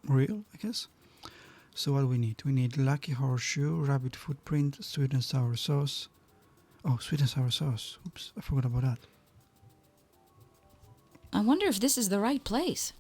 real, I guess. So what we need? We need lucky horseshoe, rabbit footprint, sweet and sour sauce. Oh, sweet and sour sauce. Oops, I forgot about that. I wonder if this is the right place.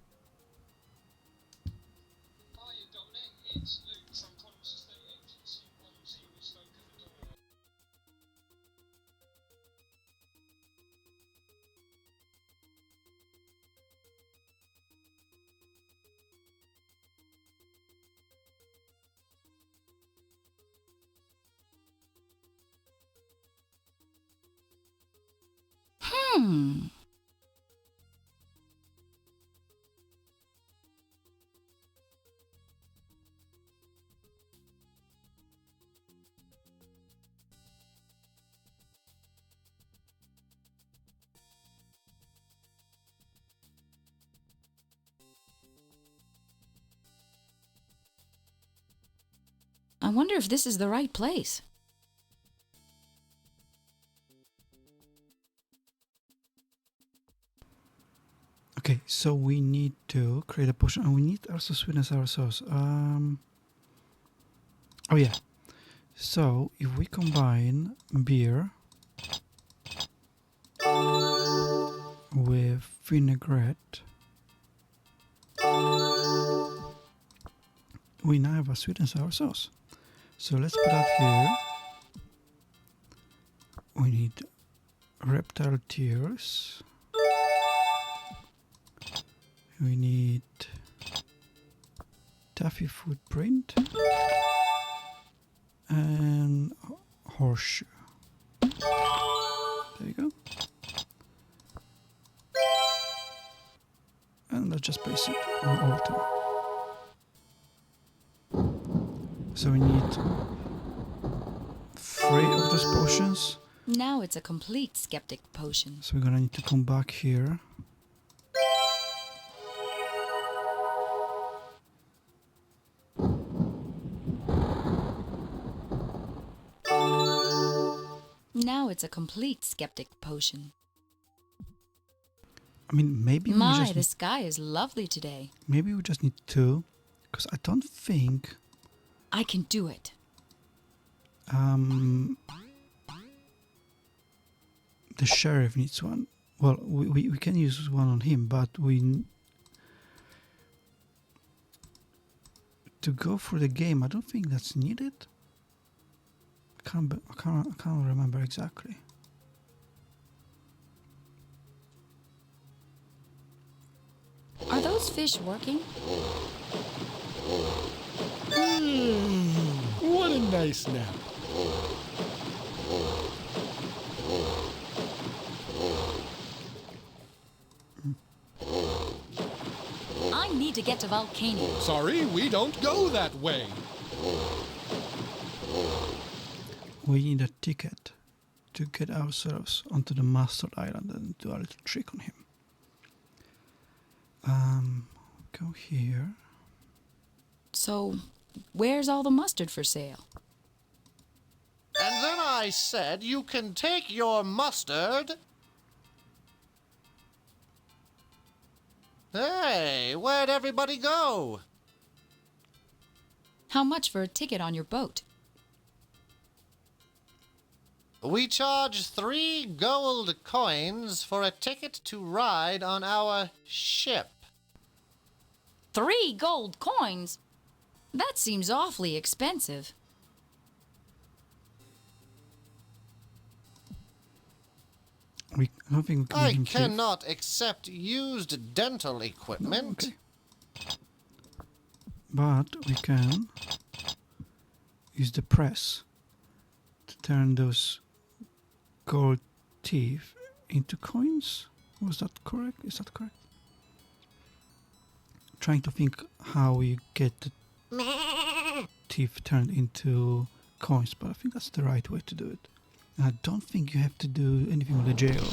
I wonder if this is the right place. Okay, so we need to create a potion, and we need also sweet and sour sauce. Oh yeah. So if we combine beer with vinaigrette, we now have a sweet and sour sauce. So let's put that here. We need reptile tears. We need taffy footprint and horseshoe. There you go. And let's just place it on altar. So we need 3 of those potions. Now it's a complete skeptic potion. So we're gonna need to come back here. Now it's a complete skeptic potion. I mean, maybe we My, just the sky is lovely today. maybe we just need 2, because I don't think I can do it. the sheriff needs one. Well, we can use one on him, but to go through the game, I don't think that's needed. I can't remember exactly. Are those fish working? What a nice nap. I need to get to Volcania. Sorry, we don't go that way. We need a ticket to get ourselves onto the Mustard Island and do a little trick on him. Go here. So, where's all the mustard for sale? And then I said you can take your mustard. Hey, where'd everybody go? How much for a ticket on your boat? We charge 3 gold coins for a ticket to ride on our ship. 3 gold coins? That seems awfully expensive. I don't think we can I even cannot accept used dental equipment. Okay. But we can use the press to turn those gold teeth into coins. Was that correct? Is that correct? Trying to think how you get the teeth turned into coins, but I think that's the right way to do it. And I don't think you have to do anything with the jail.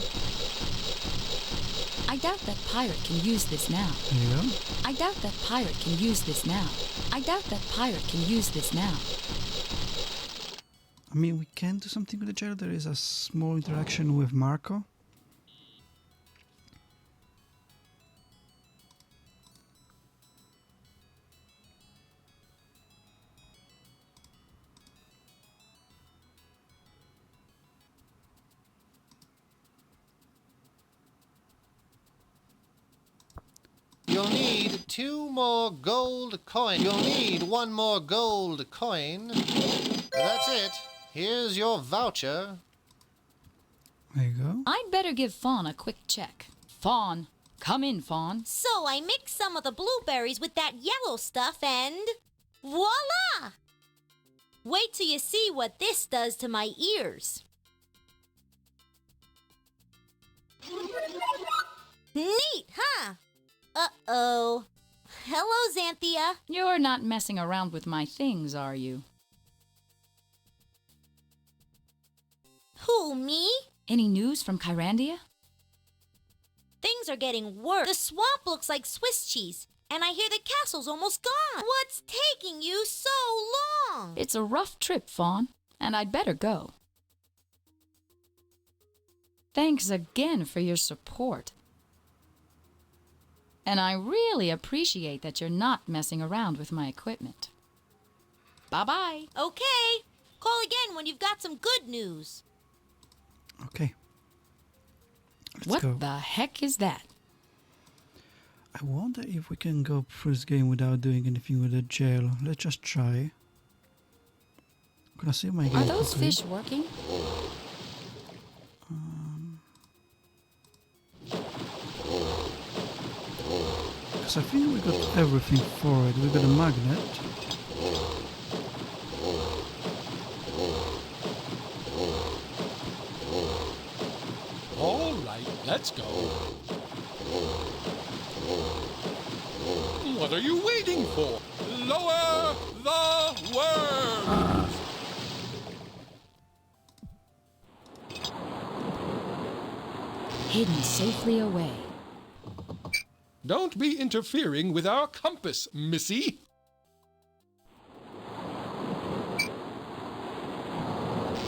I doubt that pirate can use this now. There you go. I doubt that pirate can use this now. I doubt that pirate can use this now. I mean, we can do something with the jail. There is a small interaction with Marco. You'll need 2 more gold coins. You'll need 1 more gold coin. That's it. Here's your voucher. There you go. I'd better give Fawn a quick check. Fawn, come in, Fawn. So I mixed some of the blueberries with that yellow stuff and voila! Wait till you see what this does to my ears. Neat, huh? Uh-oh. Hello, Xanthia. You're not messing around with my things, are you? Who, me? Any news from Kyrandia? Things are getting worse. The swamp looks like Swiss cheese, and I hear the castle's almost gone. What's taking you so long? It's a rough trip, Fawn, and I'd better go. Thanks again for your support. And I really appreciate that you're not messing around with my equipment. Bye-bye. Okay. Call again when you've got some good news. Okay. What the heck is that? I wonder if we can go through this game without doing anything with the jail. Let's just try. Can I see my game? Are those quickly? fish working? Because I think we got everything for it. We got a magnet. All right, let's go. What are you waiting for? Lower the worms! Hidden safely away. Don't be interfering with our compass, Missy.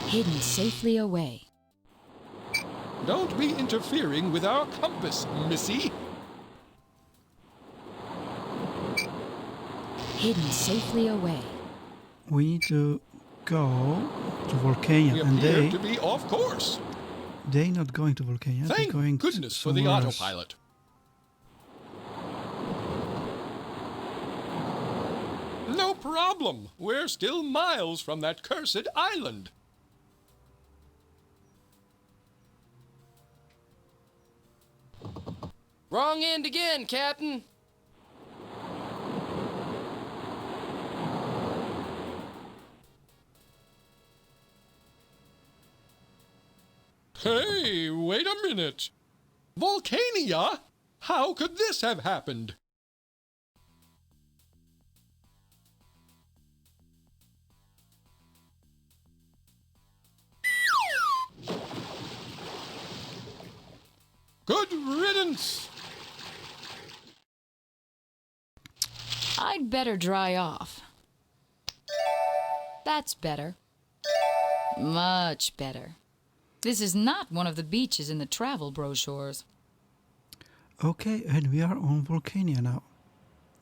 Hidden safely away. Don't be interfering with our compass, Missy. Hidden safely away. We need to go to Volcania, We and appear to be off course. they're not going to Volcania. Thank they're going goodness for the somewhere else. autopilot. No problem. We're still miles from that cursed island. Wrong end again, Captain. Hey, wait a minute. Volcania? How could this have happened? Good riddance. I'd better dry off. That's better. Much better. This is not one of the beaches in the travel brochures. Okay, and we are on Volcania now.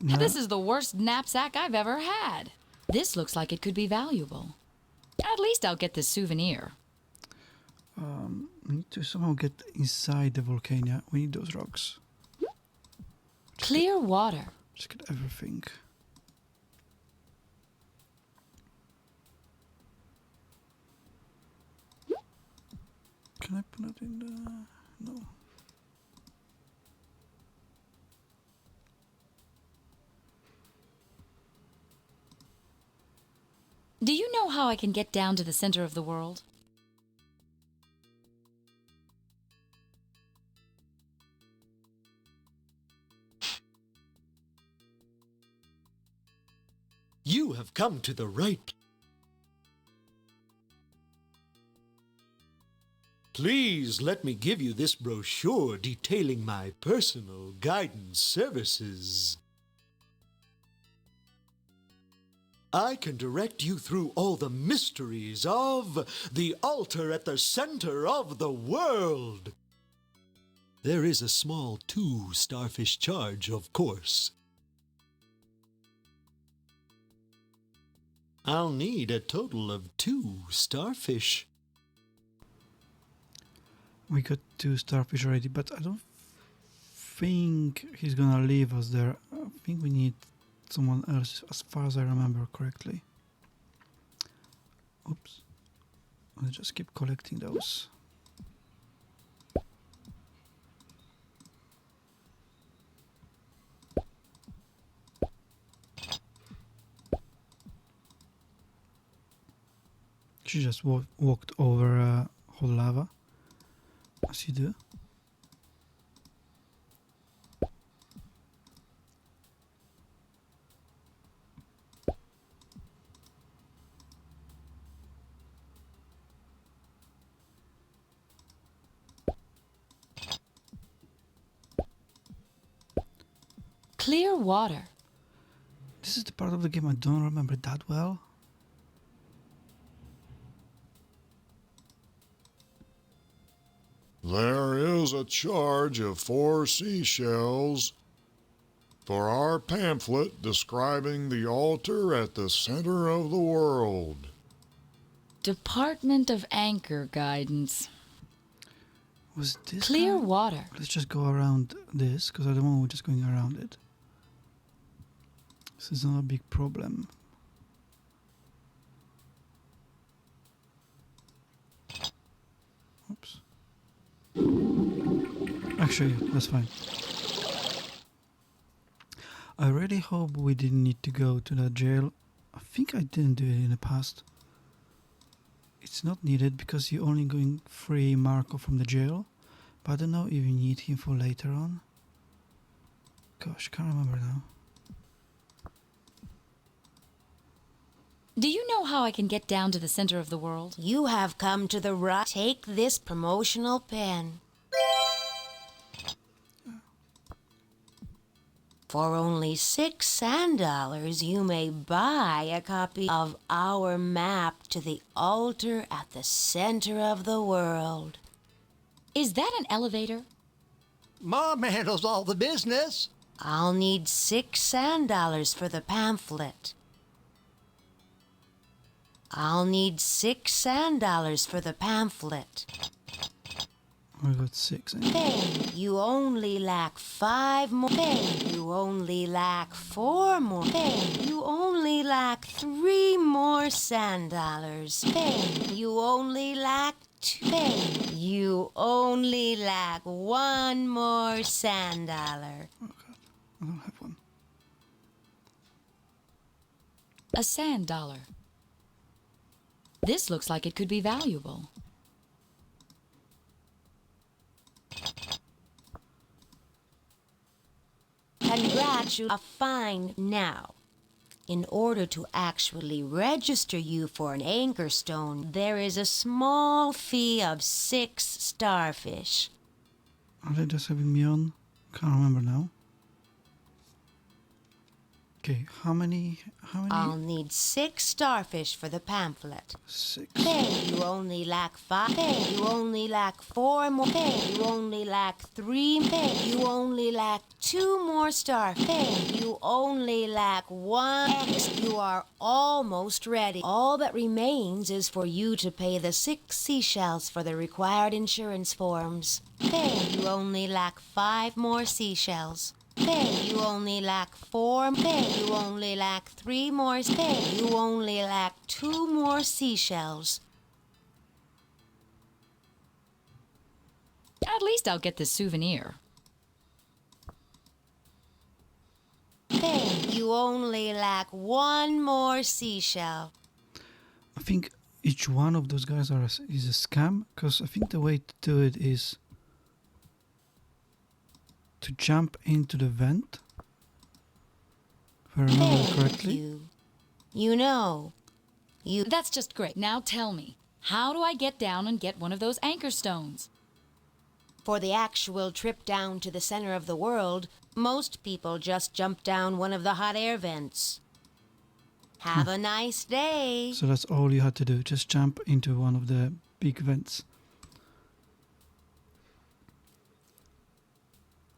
Yeah. This is the worst knapsack I've ever had. This looks like it could be valuable. At least I'll get this souvenir. We need to somehow get inside the Volcania. We need those rocks. Clear water. Just get everything. Can I put it in the... No. Do you know how I can get down to the center of the world? You have come to the right. Please let me give you this brochure detailing my personal guidance services. I can direct you through all the mysteries of the altar at the center of the world. There is a small 2 starfish charge, of course. I'll need a total of 2 starfish. We got 2 starfish already, but I don't think he's gonna leave us there. I think we need someone else, as far as I remember correctly. Oops. I'll just keep collecting those. She just walked over whole lava, as you do. Clear water. This is the part of the game I don't remember that well. There is a charge of 4 seashells for our pamphlet describing the altar at the center of the world. Department of Anchor Guidance. Was this Clear guy? water. Let's just go around this, because at the moment we're just going around it. This is not a big problem. Oops. Actually, that's fine. I really hope we didn't need to go to that jail. I think I didn't do it in the past. It's not needed because you're only going free Marco from the jail. But I don't know if you need him for later on. Gosh, can't remember now. Do you know how I can get down to the center of the world? You have come to the right. Take this promotional pen. For only $6 sand, you may buy a copy of our map to the altar at the center of the world. Is that an elevator? Mom handles all the business. I'll need $6 sand for the pamphlet. I'll need $6 sand for the pamphlet. We got 6. Then you only lack 5 more. Then you only lack 4 more. Then you only lack 3 more sand dollars. Then you only lack 2. Then you only lack 1 more sand dollar. Oh god, I don't have one. A sand dollar. This looks like it could be valuable. Congratulations, a fine now. In order to actually register you for an anchor stone, there is a small fee of 6 starfish. Are they just having me on? Can't remember now. Okay, how many? I'll need 6 starfish for the pamphlet. 6. Hey, you only lack 5. Hey, you only lack 4 more. Hey, you only lack 3. Hey, you only lack 2 more starfish. Hey, you only lack 1. X, you are almost ready. All that remains is for you to pay the 6 seashells for the required insurance forms. Hey, you only lack 5 more seashells. Hey, you only lack 4. Hey, you only lack 3 more. Hey, you only lack 2 more seashells. At least I'll get the souvenir. Hey, you only lack 1 more seashell. I think each one of those guys is a scam, because I think the way to do it is to jump into the vent, if I remember correctly. You know. That's just great. Now tell me, how do I get down and get one of those anchor stones? For the actual trip down to the center of the world, most people just jump down one of the hot air vents. Have a nice day. So that's all you had to do, just jump into one of the big vents.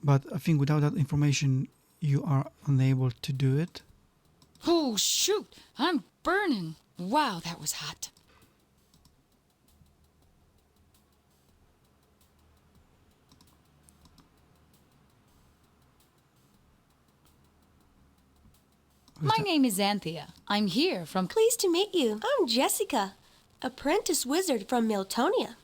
But I think without that information, you are unable to do it. Oh, shoot! I'm burning! Wow, that was hot. My name is Xanthia. I'm here from... Pleased to meet you. I'm Jessica, apprentice wizard from Miltonia.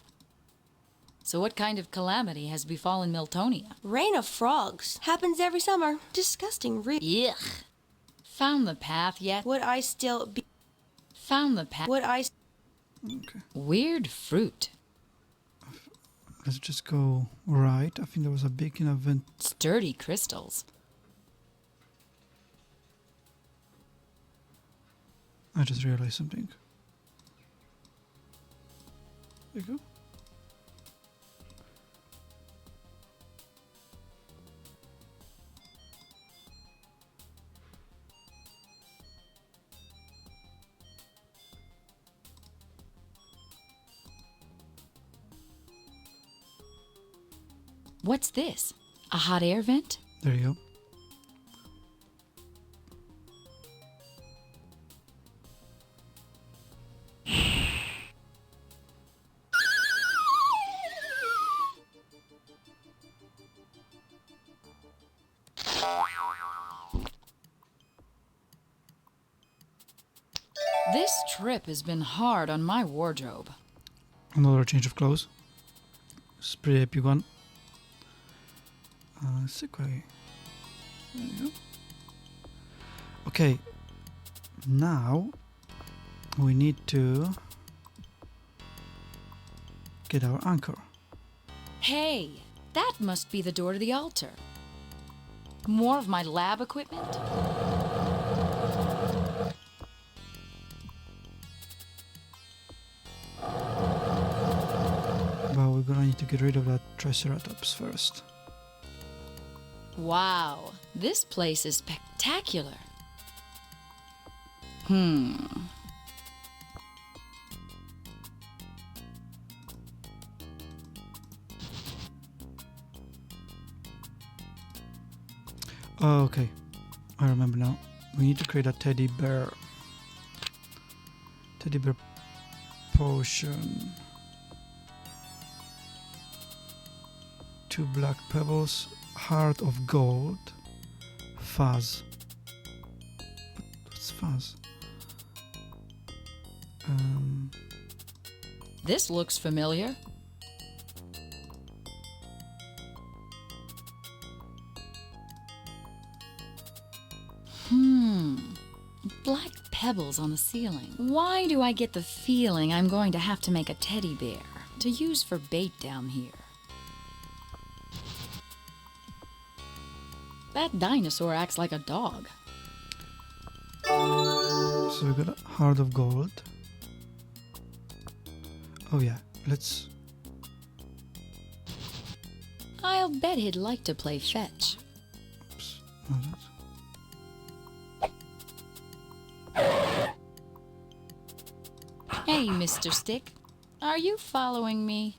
So what kind of calamity has befallen Miltonia? Rain of frogs. Happens every summer. Disgusting. Yuck. Found the path yet? Would I still be... Found the path. Would I... Okay. Weird fruit. Let's just go right. I think there was a big enough vent. Sturdy crystals. I just realized something. There you go. What's this? A hot air vent? There you go. This trip has been hard on my wardrobe. Another change of clothes. It's a pretty epic one. Sequoia. There you go. Okay. Now we need to get our anchor. Hey, that must be the door to the altar. More of my lab equipment? But we're gonna need to get rid of that Triceratops first. Wow, this place is spectacular. Oh, okay. I remember now. We need to create a teddy bear. Teddy bear potion. 2 black pebbles. Heart of gold. Fuzz. What's fuzz? This looks familiar. Black pebbles on the ceiling. Why do I get the feeling I'm going to have to make a teddy bear to use for bait down here? That dinosaur acts like a dog. So we got a heart of gold. Oh yeah, let's... I'll bet he'd like to play fetch. Oops. No, that's... Hey, Mr. Stick. Are you following me?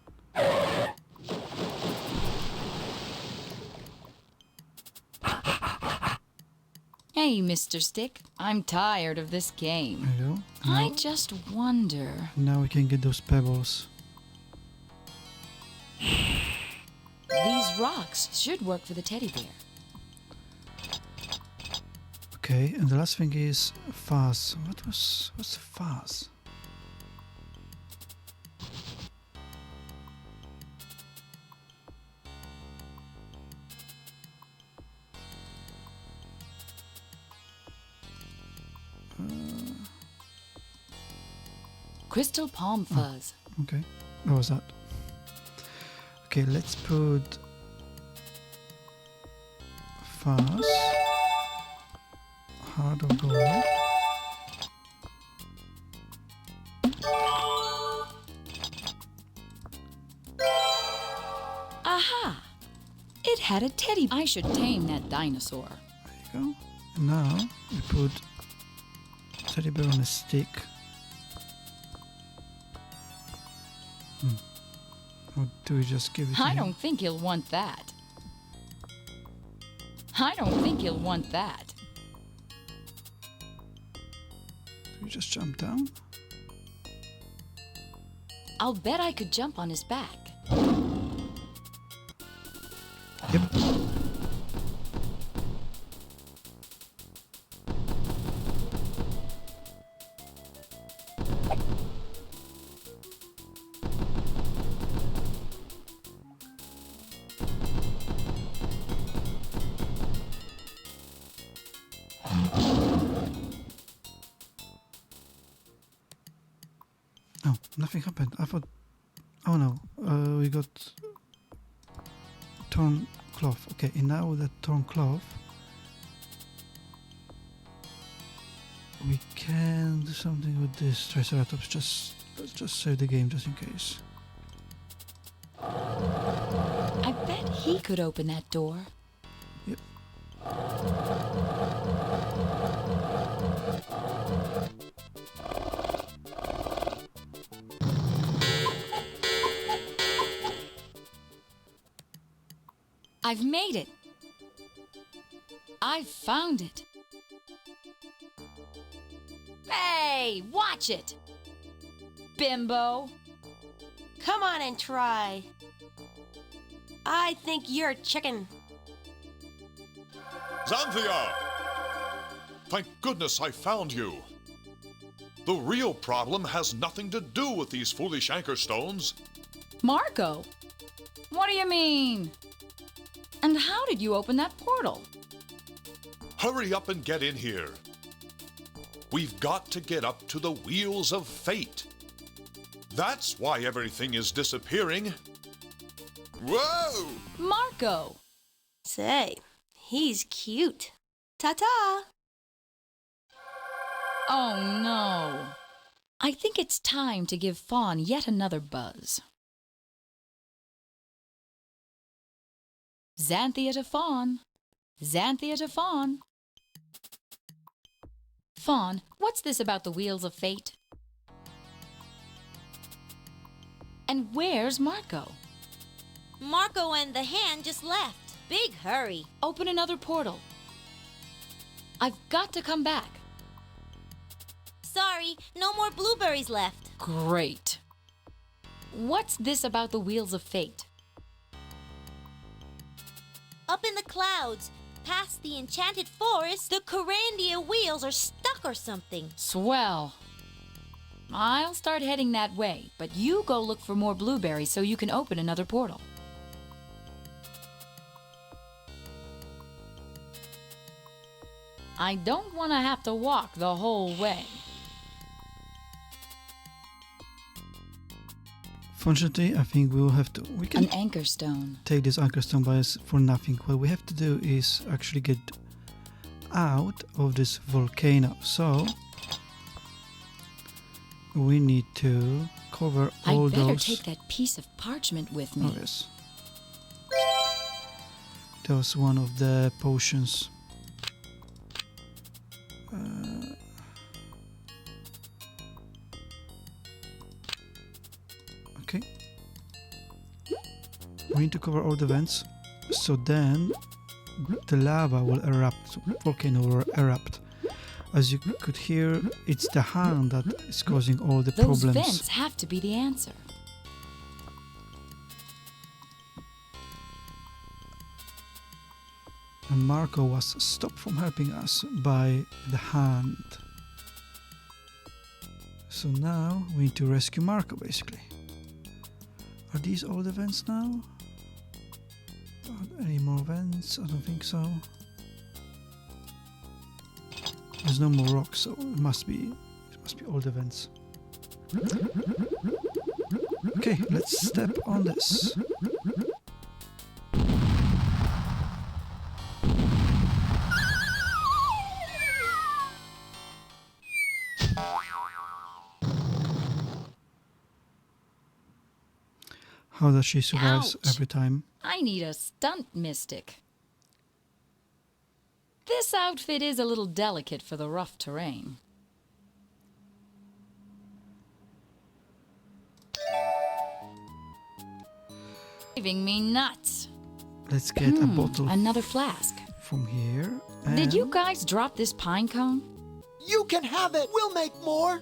Hey, Mr. Stick. I'm tired of this game. There you go. I just wonder... Now we can get those pebbles. These rocks should work for the teddy bear. Okay, and the last thing is fuzz. What's the fuzz? Crystal palm fuzz. Okay, what was that? Okay, let's put fuzz, heart of gold, Aha! It had a teddy. I should tame that dinosaur. there you go. And now we put teddy bear on a stick. Or do we just give it to I him? don't think he'll want that. I don't think he'll want that. Do we just jump down? I'll bet I could jump on his back. Yep. Oh, nothing happened. I thought... Oh no, we got torn cloth. Okay, and now with that torn cloth, we can do something with this Triceratops. Let's just save the game just in case. I bet he could open that door. Yep. I've made it. I've found it. Hey, watch it. Bimbo. Come on and try. I think you're a chicken. Xanthia! Thank goodness I found you. The real problem has nothing to do with these foolish anchor stones. Marco. What do you mean? And how did you open that portal? Hurry up and get in here. We've got to get up to the wheels of fate. That's why everything is disappearing. Whoa! Marco. Say, he's cute. Ta-ta! Oh no. I think it's time to give Fawn yet another buzz. Xanthia to Fawn. Xanthia to Fawn. Fawn, what's this about the wheels of fate? And where's Marco? Marco and the hand just left. Big hurry. Open another portal. I've got to come back. Sorry, no more blueberries left. Great. What's this about the wheels of fate? Up in the clouds, past the enchanted forest, the Kyrandia wheels are stuck or something. Swell. I'll start heading that way, but you go look for more blueberries so you can open another portal. I don't want to have to walk the whole way. Fortunately, I think we will have to... We can An anchor stone. take this anchor stone by us for nothing. What we have to do is actually get out of this volcano. So we need to cover all I'd better those... take that piece of parchment with me. Oh yes. That was one of the potions. we need to cover all the vents, so then the lava will erupt, volcano will erupt. As you could hear, it's the hand that is causing all the Those problems. vents have to be the answer. And Marco was stopped from helping us by the hand. So now we need to rescue Marco, basically. Are these all the vents now? Are any more vents? I don't think so. There's no more rocks, so it must be all the vents. Okay, let's step on this. How does she survive Ouch. every time? I need a stunt mystic. This outfit is a little delicate for the rough terrain. Driving me nuts. Let's get a bottle Another flask. from here. Did you and guys drop this pine cone? You can have it. We'll make more.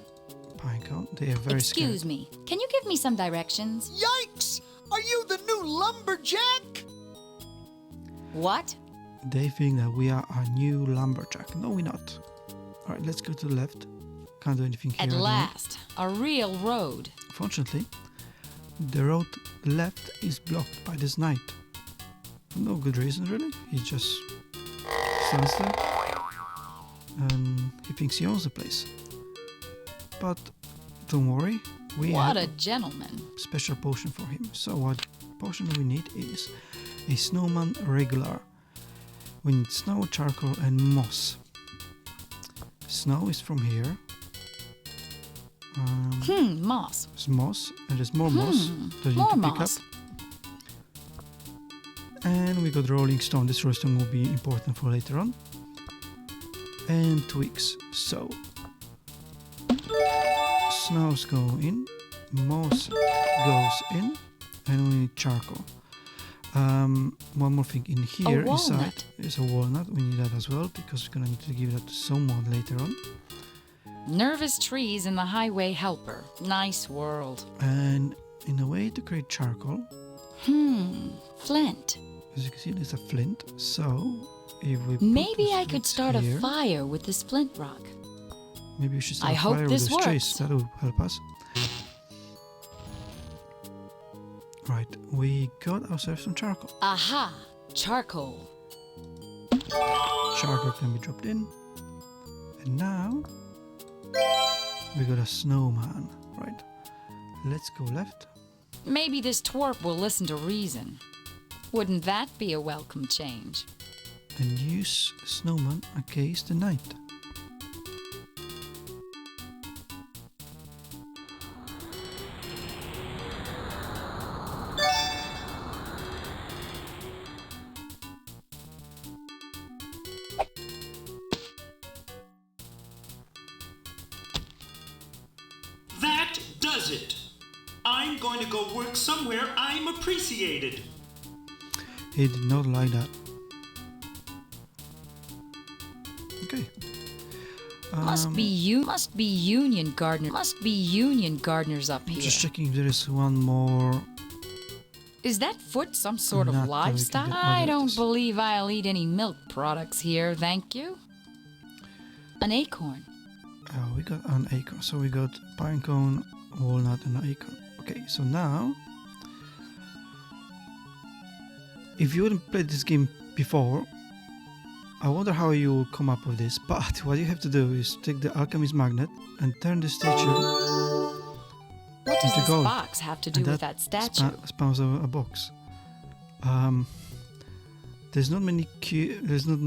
Pinecone. They are very Excuse scared. me. Can you give me some directions? Yikes! Are you the new lumberjack? What? They think that we are a new lumberjack. No, we're not. Alright, let's go to the left. Can't do anything here. At I don't know. last, a real road. Fortunately, the road left is blocked by this knight. For no good reason, really. He just stands there and he thinks he owns the place. But don't worry, we What have a gentleman. special potion for him. So what potion we need is a snowman regular. We need snow, charcoal and moss. Snow is from here. Moss. There's moss and there's more moss that you more need to pick moss. up. And we got rolling stone. This rolling stone will be important for later on. And twigs. So snows go in, moss goes in, and we need charcoal. One more thing in here inside walnut. is a walnut. We need that as well because we're gonna need to give that to someone later on. Nervous trees in the highway helper. Nice world. And in a way to create charcoal, Flint. as you can see, there's a flint. So if we put Maybe those I could flints start here, a fire with this flint rock. maybe we should start I a hope fire this with those trees. works. That will help us. Right, we got ourselves some charcoal. Aha! Charcoal. Charcoal can be dropped in. And now we got a snowman. Right, let's go left. Maybe this twerp will listen to reason. Wouldn't that be a welcome change? And use snowman against the night. That does it. I'm going to go work somewhere I'm appreciated. He did not like that. Okay. Must be union gardeners up here. Just checking if there is one more. Is that foot some sort of Not that we can livestock? get I rid of don't this. believe I'll eat any milk products here, thank you. An acorn. We got an acorn. So we got pine cone, walnut, and an acorn. Okay, so now, if you wouldn't played this game before, I wonder how you will come up with this. But what you have to do is take the alchemist magnet and turn the statue What does into this gold. box have to do And with that statue? Spawns a box. There's not many. There's not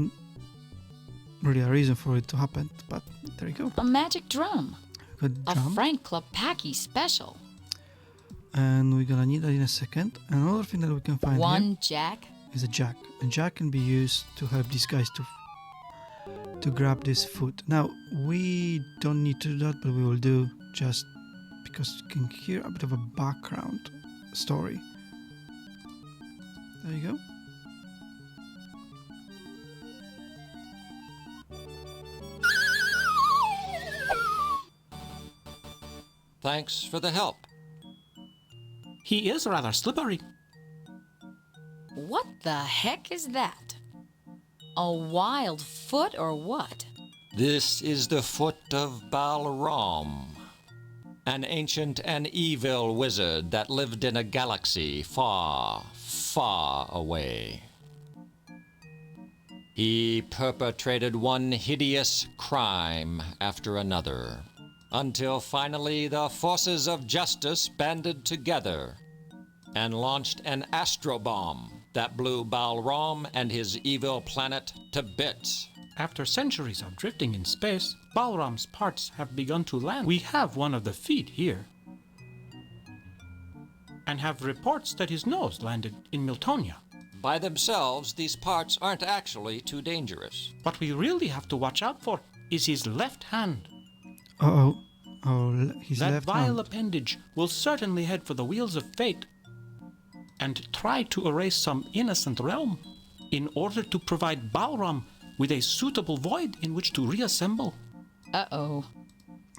really a reason for it to happen, but there you go. A magic drum. Good A drum. Frank Club Packy special. And we're gonna need that in a second. Another thing that we can find One here jack. is a jack. A jack can be used to help these guys to grab this food. Now we don't need to do that, but we will do just because you can hear a bit of a background story. There you go. Thanks for the help. He is rather slippery. What the heck is that? A wild foot or what? This is the foot of Balram, an ancient and evil wizard that lived in a galaxy far, far away. He perpetrated one hideous crime after another, until finally the forces of justice banded together and launched an astrobomb that blew Balram and his evil planet to bits. After centuries of drifting in space, Balram's parts have begun to land. We have one of the feet here, and have reports that his nose landed in Miltonia. By themselves, these parts aren't actually too dangerous. What we really have to watch out for is his left hand. Uh-oh. Oh, his That left vile hand. appendage will certainly head for the wheels of fate and try to erase some innocent realm in order to provide Balram with a suitable void in which to reassemble. Uh-oh.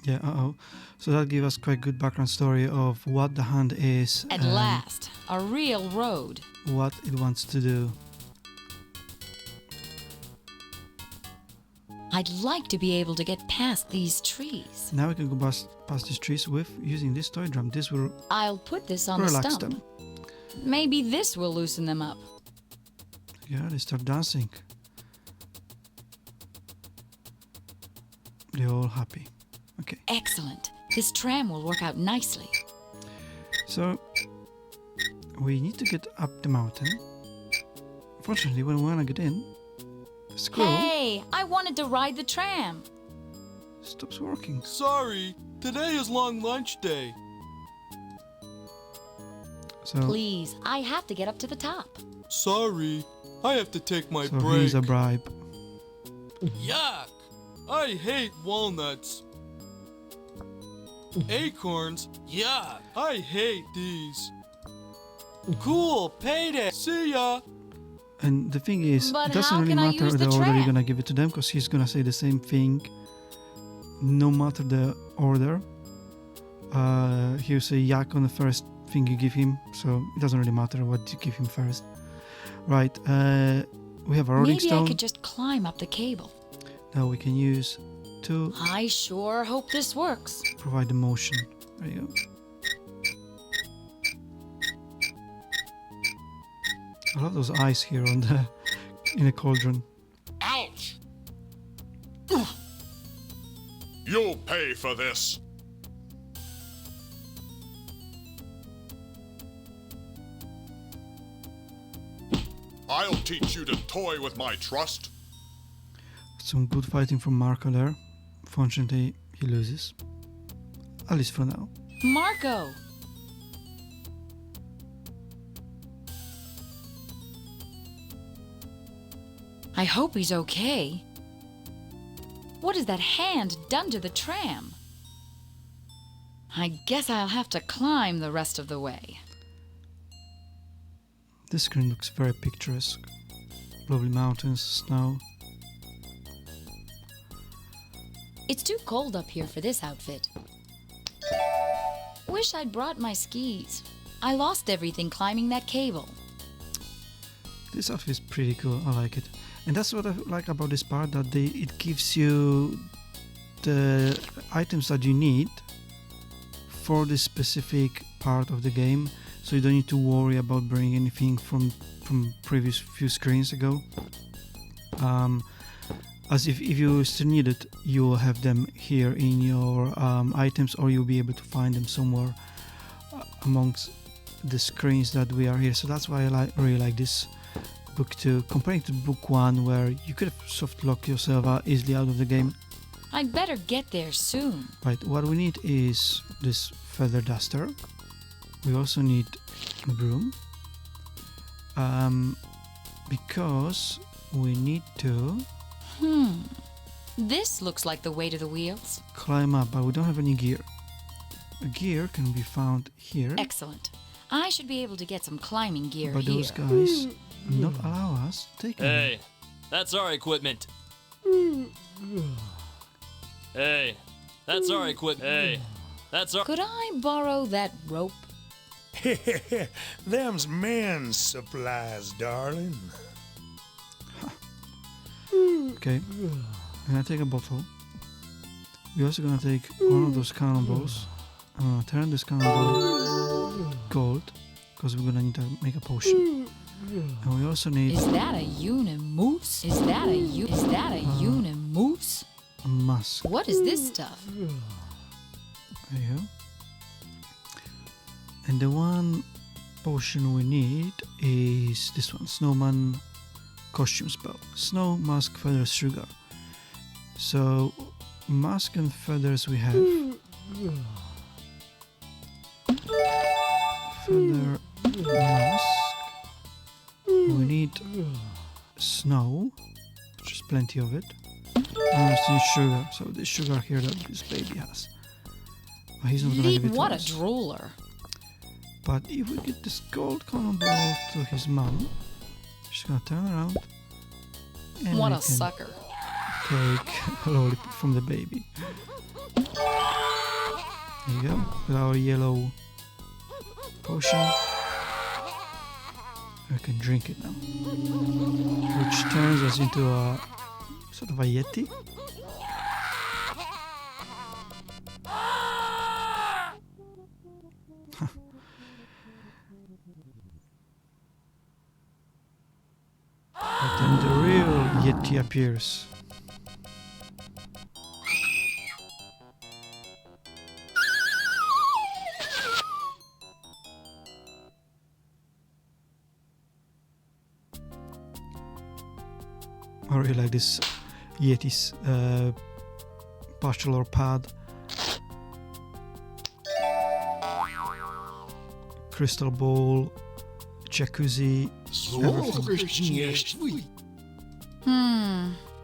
Yeah, uh-oh. So that gives us quite good background story of what the hand is At and last, a real road. what it wants to do. I'd like to be able to get past these trees. Now we can go past these trees with using this toy drum. This will I'll put this on the relax stump. them. Maybe this will loosen them up. Yeah, they start dancing. They're all happy. Okay. Excellent. This tram will work out nicely. So we need to get up the mountain. Fortunately, when we want to get in, the squirrel Hey, I wanted to ride the tram. stops working. Sorry, today is long lunch day. So, Please, I have to get up to the top. Sorry, I have to take my so break. here's a bribe. Yuck! I hate walnuts. Acorns? Yuck! I hate these. Cool, payday. See ya. And the thing is, But it doesn't how really can I matter use the the order you're tram? gonna give it to them, because he's gonna say the same thing no matter the order. He'll say yak on the first thing you give him, so it doesn't really matter what you give him first. Right, we have a rolling Maybe stone. I could just climb up the cable. Now we can use to I sure hope this works. provide the motion. There you go. I love those eyes here on the in a cauldron. Ouch! You'll pay for this. I'll teach you to toy with my trust. Some good fighting from Marco there. Fortunately, he loses. At least for now. Marco! I hope he's okay. What has that hand done to the tram? I guess I'll have to climb the rest of the way. This screen looks very picturesque. Lovely mountains, snow. It's too cold up here for this outfit. Wish I'd brought my skis. I lost everything climbing that cable. This outfit is pretty cool, I like it. And that's what I like about this part, that it gives you the items that you need for this specific part of the game, so you don't need to worry about bringing anything from previous few screens ago. As if you still need it, you will have them here in your items, or you'll be able to find them somewhere amongst the screens that we are here. So that's why I really like this book 2, comparing to book 1, where you could have soft locked yourself easily out of the game. I'd better get there soon. Right, what we need is this feather duster. We also need a broom, because we need to This looks like the way to the wheels. climb up, but we don't have any gear. A gear can be found here. Excellent. I should be able to get some climbing gear But here. those guys not allow us to take Hey, that's our equipment. Hey, that's our equipment. Hey, that's our. Could I borrow that rope? Them's men's supplies, darling. Okay. I'm gonna take a bottle. We're also gonna take one of those cannonballs. I'm gonna turn this cannonball gold because we're gonna need to make a potion. And we also need Is that a unimoose? Is that a unimoose? a mask. What is this stuff? There you go. And the one potion we need is this one, Snowman Costume Spell. Snow, Mask, Feathers, Sugar. So, mask and feathers we have. Feather, mask. We need snow, which is plenty of it. And we need sugar. So this sugar here that this baby has. But he's not gonna give it to What a us. drooler. But if we get this gold cannonball to his mom, she's gonna turn around and What we a can sucker. take a lollipop from the baby. There you go, with our yellow potion. We can drink it now. Which turns us into a sort of a Yeti. But then the real Yeti appears. I really like this Yeti's bachelor pad. Crystal bowl, jacuzzi, everything.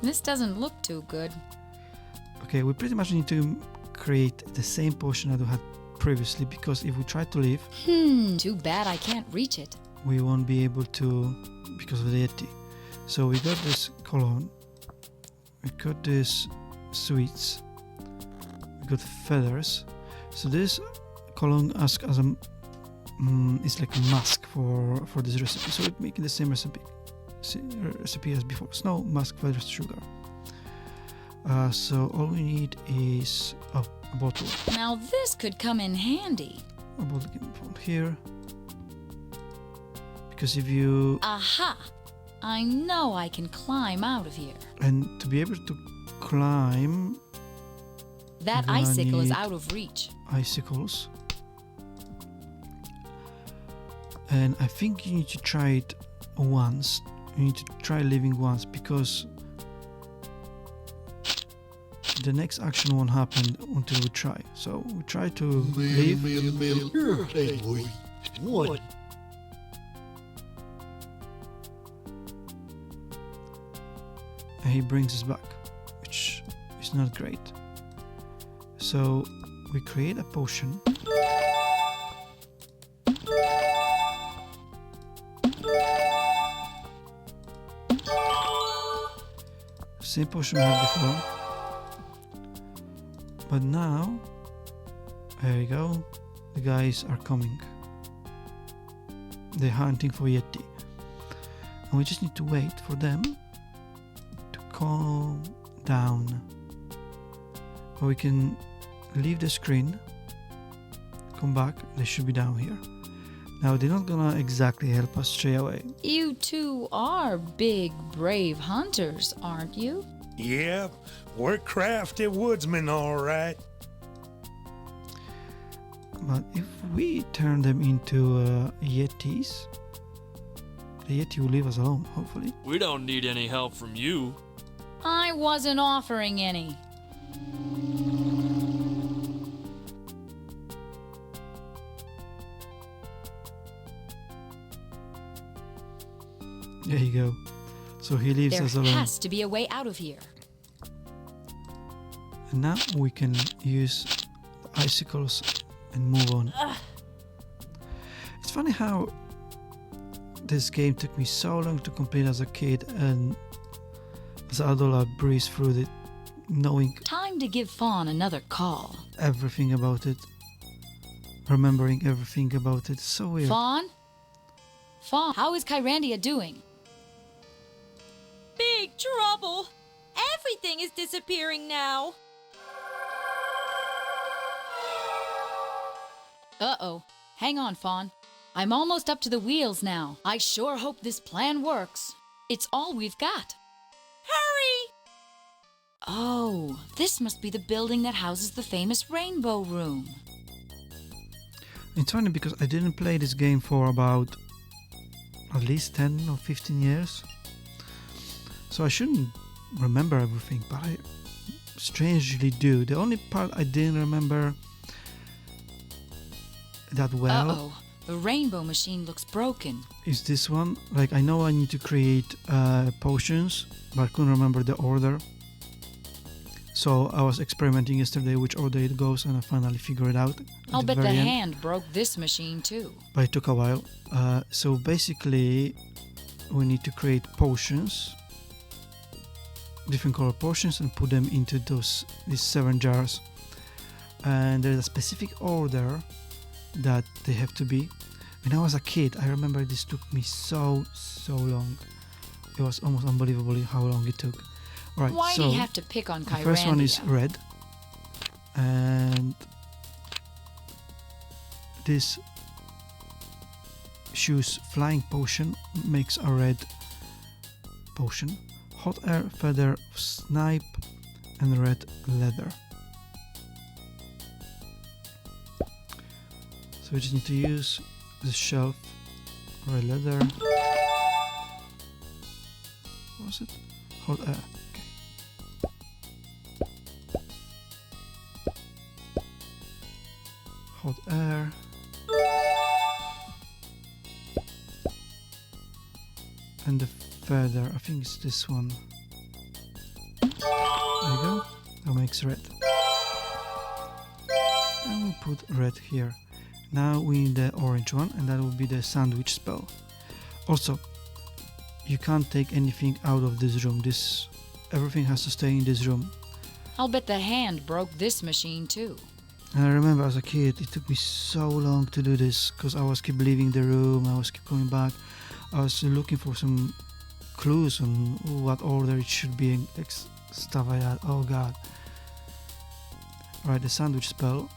This doesn't look too good. Okay, we pretty much need to create the same potion that we had previously, because if we try to leave, Too bad I can't reach it. we won't be able to because of the Yeti. So we got this cologne, we got this sweets, we got feathers. So this cologne asks as a it's like a mask for this recipe. So we make the same recipe as before: snow, mask, feathers, sugar. So all we need is a bottle. Now this could come in handy. A bottle from here. Because if you Aha! I know I can climb out of here. and to be able to climb, That You're gonna icicle is need out of reach. icicles. And I think you need to try it once. You need to try living once, because the next action won't happen until we try. So we try to leave. What? And he brings us back, which is not great. So we create a potion. Same potion we had before. But now, there you go, the guys are coming. They're hunting for Yeti. And we just need to wait for them to calm down. Or we can leave the screen, come back, they should be down here. Now they're not gonna exactly help us straight away. You two are big, brave hunters, aren't you? Yep, we're crafty woodsmen, all right. But if we turn them into Yetis, the Yeti will leave us alone, hopefully. We don't need any help from you. I wasn't offering any. There you go. So he leaves There us alone. has to be a way out of here. And now we can use the icicles and move on. It's It's funny how this game took me so long to complete as a kid, and as an adult I breezed through it, knowing Time to give Fawn another call. everything about it, remembering everything about it. So weird. Fawn? Fawn, how is Kyrandia doing? Big trouble! Everything is disappearing now. Uh-oh. Hang on, Fawn. I'm almost up to the wheels now. I sure hope this plan works. It's all we've got. Hurry! Oh, this must be the building that houses the famous Rainbow Room. It's funny because I didn't play this game for about at least 10 or 15 years. So I shouldn't remember everything, but I strangely do. The only part I didn't remember that well Uh-oh. The rainbow machine looks broken. is this one. Like, I know I need to create potions, but I couldn't remember the order. So I was experimenting yesterday which order it goes, and I finally figured it out. I'll at bet the very end. hand broke this machine too. But it took a while. So basically, we need to create potions, different color potions, and put them into these 7 jars. And there's a specific order that they have to be. When I was a kid, I remember this took me so long. It was almost unbelievable how long it took. Right, Why so do you have to pick on Kyrandia? the first one is red, and this shoes flying potion makes a red potion. Hot air, feather, snipe, and red leather. So we just need to use the shelf, red leather. What was it? Hot air. Hot air. And the feather, I think it's this one. There you go. That makes red. And we put red here. Now we need the orange one, and that will be the sandwich spell. Also, you can't take anything out of this room. Everything has to stay in this room. I'll bet the hand broke this machine too. And I remember as a kid, it took me so long to do this because I was keep leaving the room, I was keep coming back. I was looking for some clues on what order it should be and stuff like that. Oh god. Right, the sandwich spell,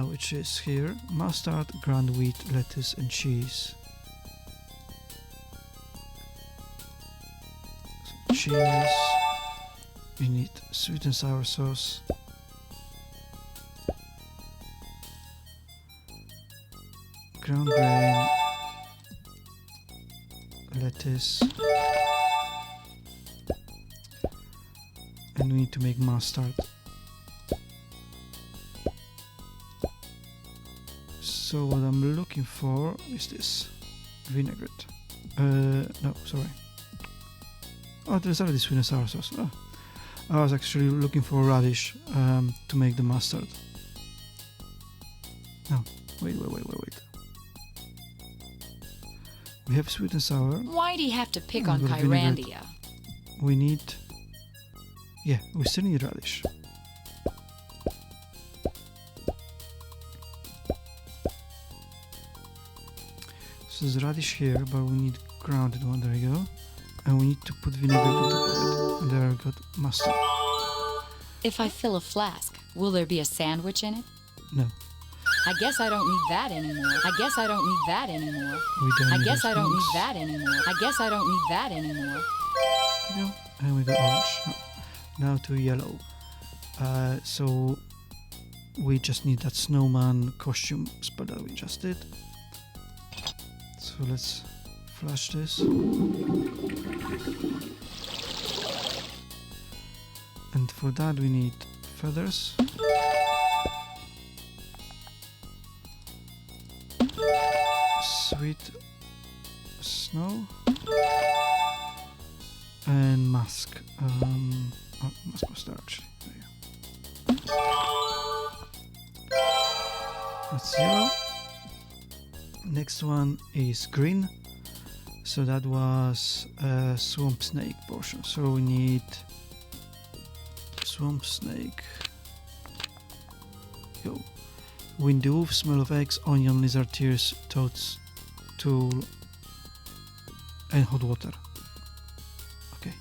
which is here: mustard, ground wheat, lettuce, and cheese. So cheese. We need sweet and sour sauce. Ground grain, lettuce, and we need to make mustard. So what I'm looking for is this vinaigrette. No, sorry. Oh, there's already sweet and sour sauce. Oh. I was actually looking for radish to make the mustard. No, wait. We have sweet and sour. Why do you have to pick Oh, on we've got vinaigrette. Kyrandia? We need... Yeah, we still need radish. So there's radish here, but we need grounded one. There you go. And we need to put vinegar on top of it. And there we got mustard. If I fill a flask, will there be a sandwich in it? No. I guess I don't need that anymore. I guess I don't need that anymore. We don't I need guess those I don't need things. that anymore. I guess I don't need that anymore. There you go. And we got orange. Now to yellow. So we just need that snowman costume spell that we just did. So let's flash this. And for that we need feathers. Sweet snow. And mask. Mask was there actually. There you go. That's yellow. Next one is green. So that was a swamp snake portion. So we need swamp snake. Yo. Wind the wolf, smell of eggs, onion, lizard tears, toads, tool, and hot water. Okay.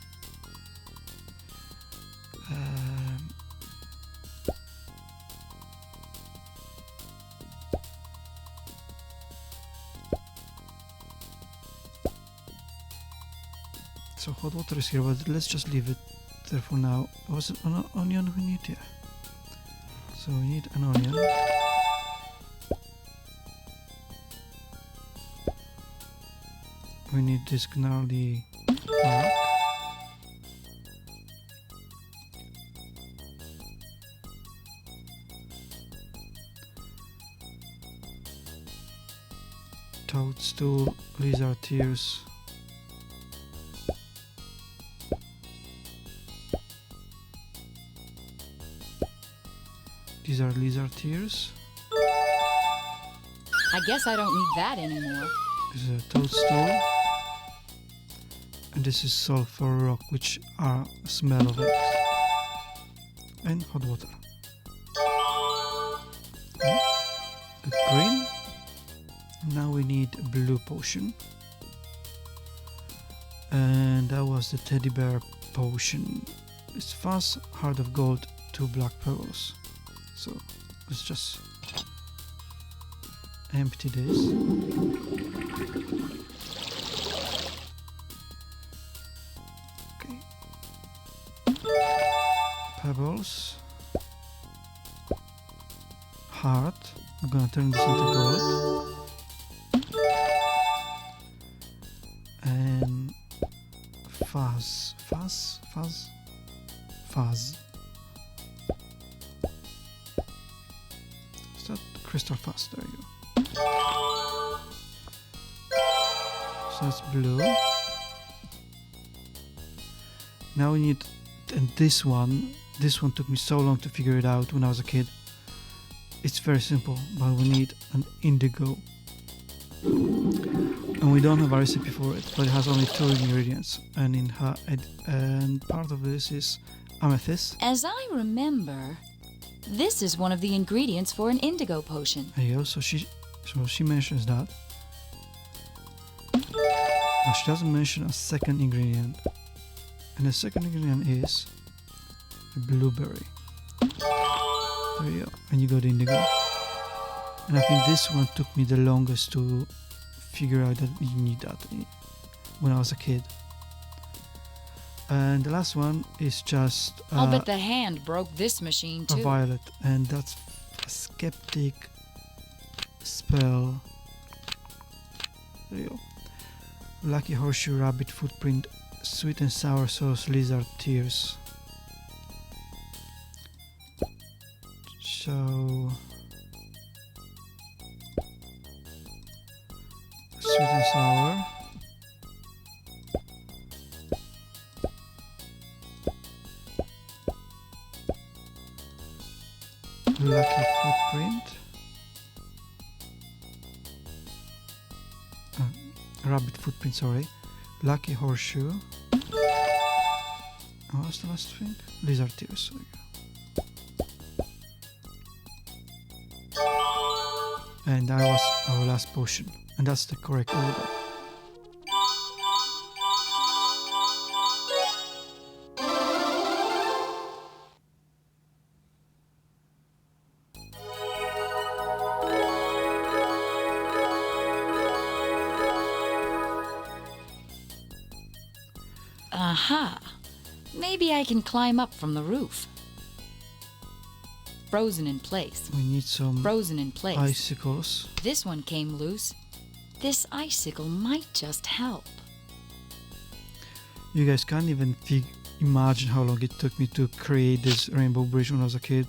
So hot water is here, but let's just leave it there for now. Was it an onion we need? Yeah. So we need an onion. We need this gnarly bark. Toadstool, lizard tears. These are lizard tears. I guess I don't need that anymore. This is a toadstool. And this is sulfur rock, which are a smell of eggs. And hot water. Okay. Good green. Now we need a blue potion. And that was the teddy bear potion. It's fast, heart of gold, 2 black pebbles. So let's just empty this. Okay. Pebbles. Heart. I'm gonna turn this into gold. And fuzz. Fuzz? Fuzz? Fuzz. Crystal fuzz, there you go. So that's blue. Now we need, and this one took me so long to figure it out when I was a kid. It's very simple, but we need an indigo. And we don't have a recipe for it, but it has only 2 ingredients, and and part of this is amethyst. As I remember, this is one of the ingredients for an indigo potion. There you go. So she mentions that. But she doesn't mention a second ingredient. And the second ingredient is a blueberry. There you go. And you got indigo. And I think this one took me the longest to figure out that you need that when I was a kid. And the last one is just I'll bet the hand broke this machine too. a violet, and that's a skeptic spell. There you go. Lucky horseshoe, rabbit footprint, sweet and sour sauce, lizard tears. So sweet and sour. Lucky footprint. Rabbit footprint, sorry. Lucky horseshoe. Oh, what's the last thing? Lizard tears. And that was our last potion. And that's the correct order. Aha! Maybe I can climb up from the roof. Frozen in place. We need some Frozen in place. icicles. This one came loose. This icicle might just help. You guys can't even imagine how long it took me to create this rainbow bridge when I was a kid.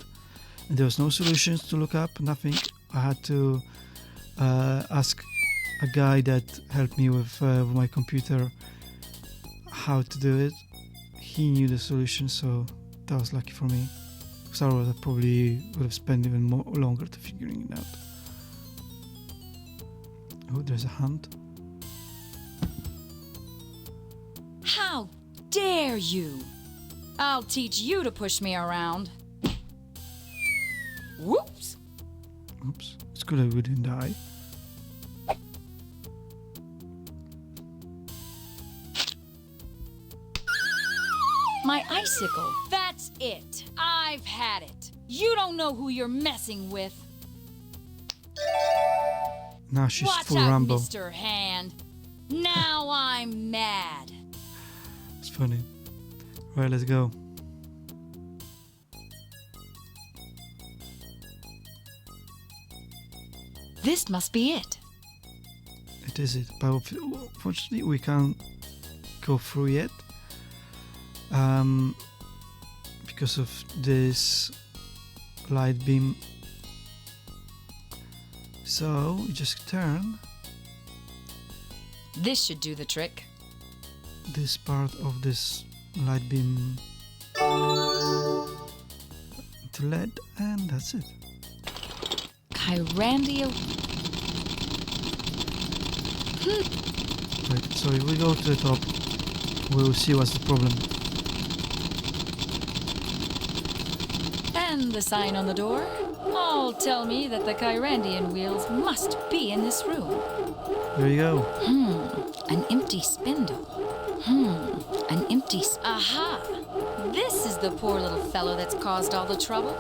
And there was no solutions to look up, nothing. I had to ask a guy that helped me with my computer how to do it. He knew the solution, so that was lucky for me. Because otherwise I probably would have spent even longer to figuring it out. Oh, there's a hunt. How dare you! I'll teach you to push me around. Whoops! Oops. It's good that we didn't die. My icicle. That's it. I've had it. You don't know who you're messing with. Now she's Watch full out, Rambo. Mr. Hand. Now I'm mad. It's funny. Right, let's go. This must be it. It is it, but unfortunately we can't go through yet. Because of this light beam. So we just turn This should do the trick. this part of this light beam to LED, and that's it. Kyrandia. Right, so if we go to the top, we'll see what's the problem. And the sign on the door? All tell me that the Kyrandian wheels must be in this room. There you go. An empty spindle. An empty aha! This is the poor little fellow that's caused all the trouble.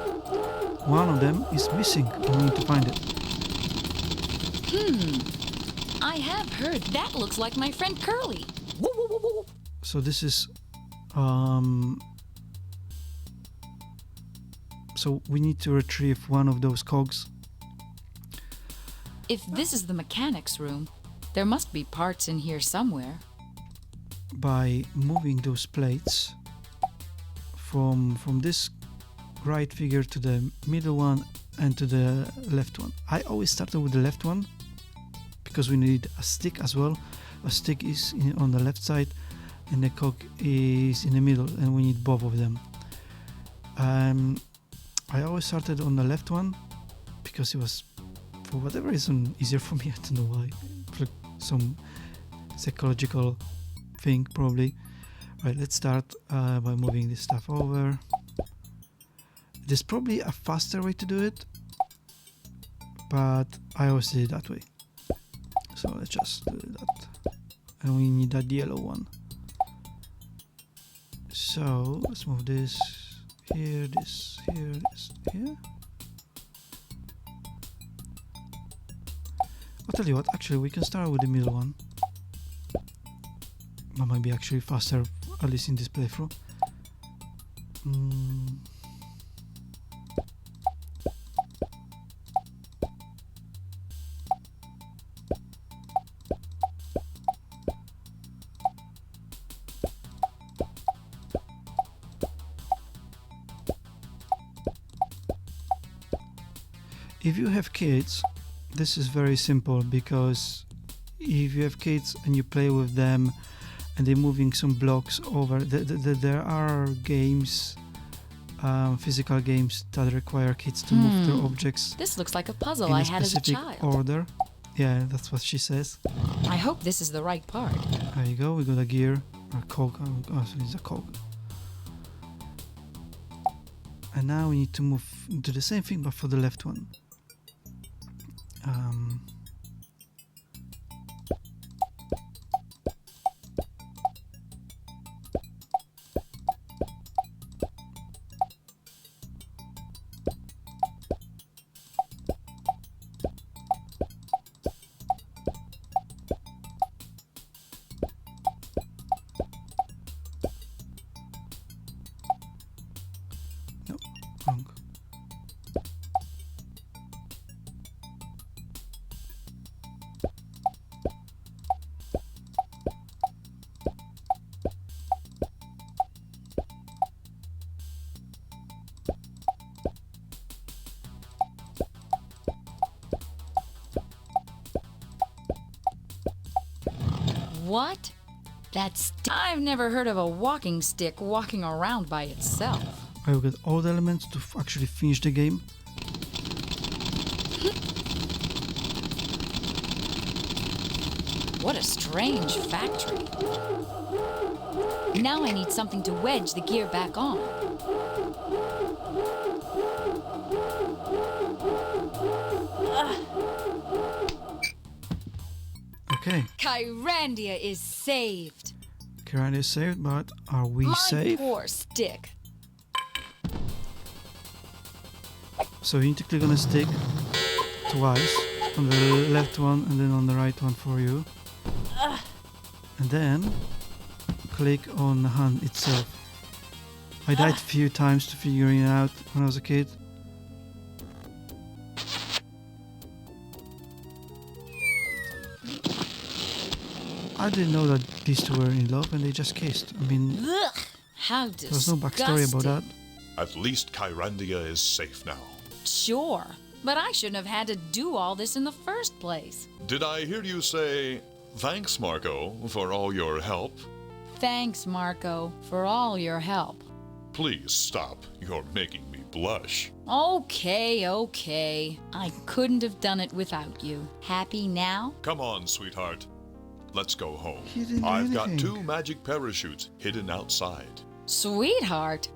One of them is missing. We need to find it. I have heard that looks like my friend Curly. Woo, woo, woo, woo. So this is so we need to retrieve one of those cogs. If this is the mechanics room, there must be parts in here somewhere. By moving those plates from this right figure to the middle one and to the left one. I always started with the left one because we need a stick as well. A stick is on the left side and the cog is in the middle, and we need both of them. I always started on the left one because it was, for whatever reason, easier for me. I don't know why. For some psychological thing, probably. Right, let's start by moving this stuff over. There's probably a faster way to do it, but I always did it that way. So let's just do that. And we need that yellow one. So let's move this here, this here, this here. I'll tell you what, actually we can start with the middle one. That might be actually faster, at least in this playthrough. If you have kids, this is very simple, because if you have kids and you play with them and they're moving some blocks over, there are games, physical games that require kids to move their objects. This looks like a puzzle in I a had as a specific child. order. Yeah, that's what she says. I hope this is the right part. There you go, we got a gear, a cog, oh, so it's a cog. And now we need to move, do the same thing but for the left one. No, wrong. What? I've never heard of a walking stick walking around by itself. I will get all the elements to actually finish the game. What a strange factory. Now I need something to wedge the gear back on. Okay. Kyrandia is saved. Kyrandia is saved, but are we My safe? poor stick. So you need to click on the stick twice, on the left one and then on the right one for you. And then click on the hand itself. I died a few times to figuring it out when I was a kid. I didn't know that these two were in love and they just kissed. I mean, How there was no backstory about that. At least Kyrandia is safe now. Sure, but I shouldn't have had to do all this in the first place. Did I hear you say, thanks, Marco, for all your help? Thanks, Marco, for all your help. Please stop. You're making me blush. Okay. I couldn't have done it without you. Happy now? Come on, sweetheart. Let's go home. You didn't do I've got anything. 2 magic parachutes hidden outside. Sweetheart,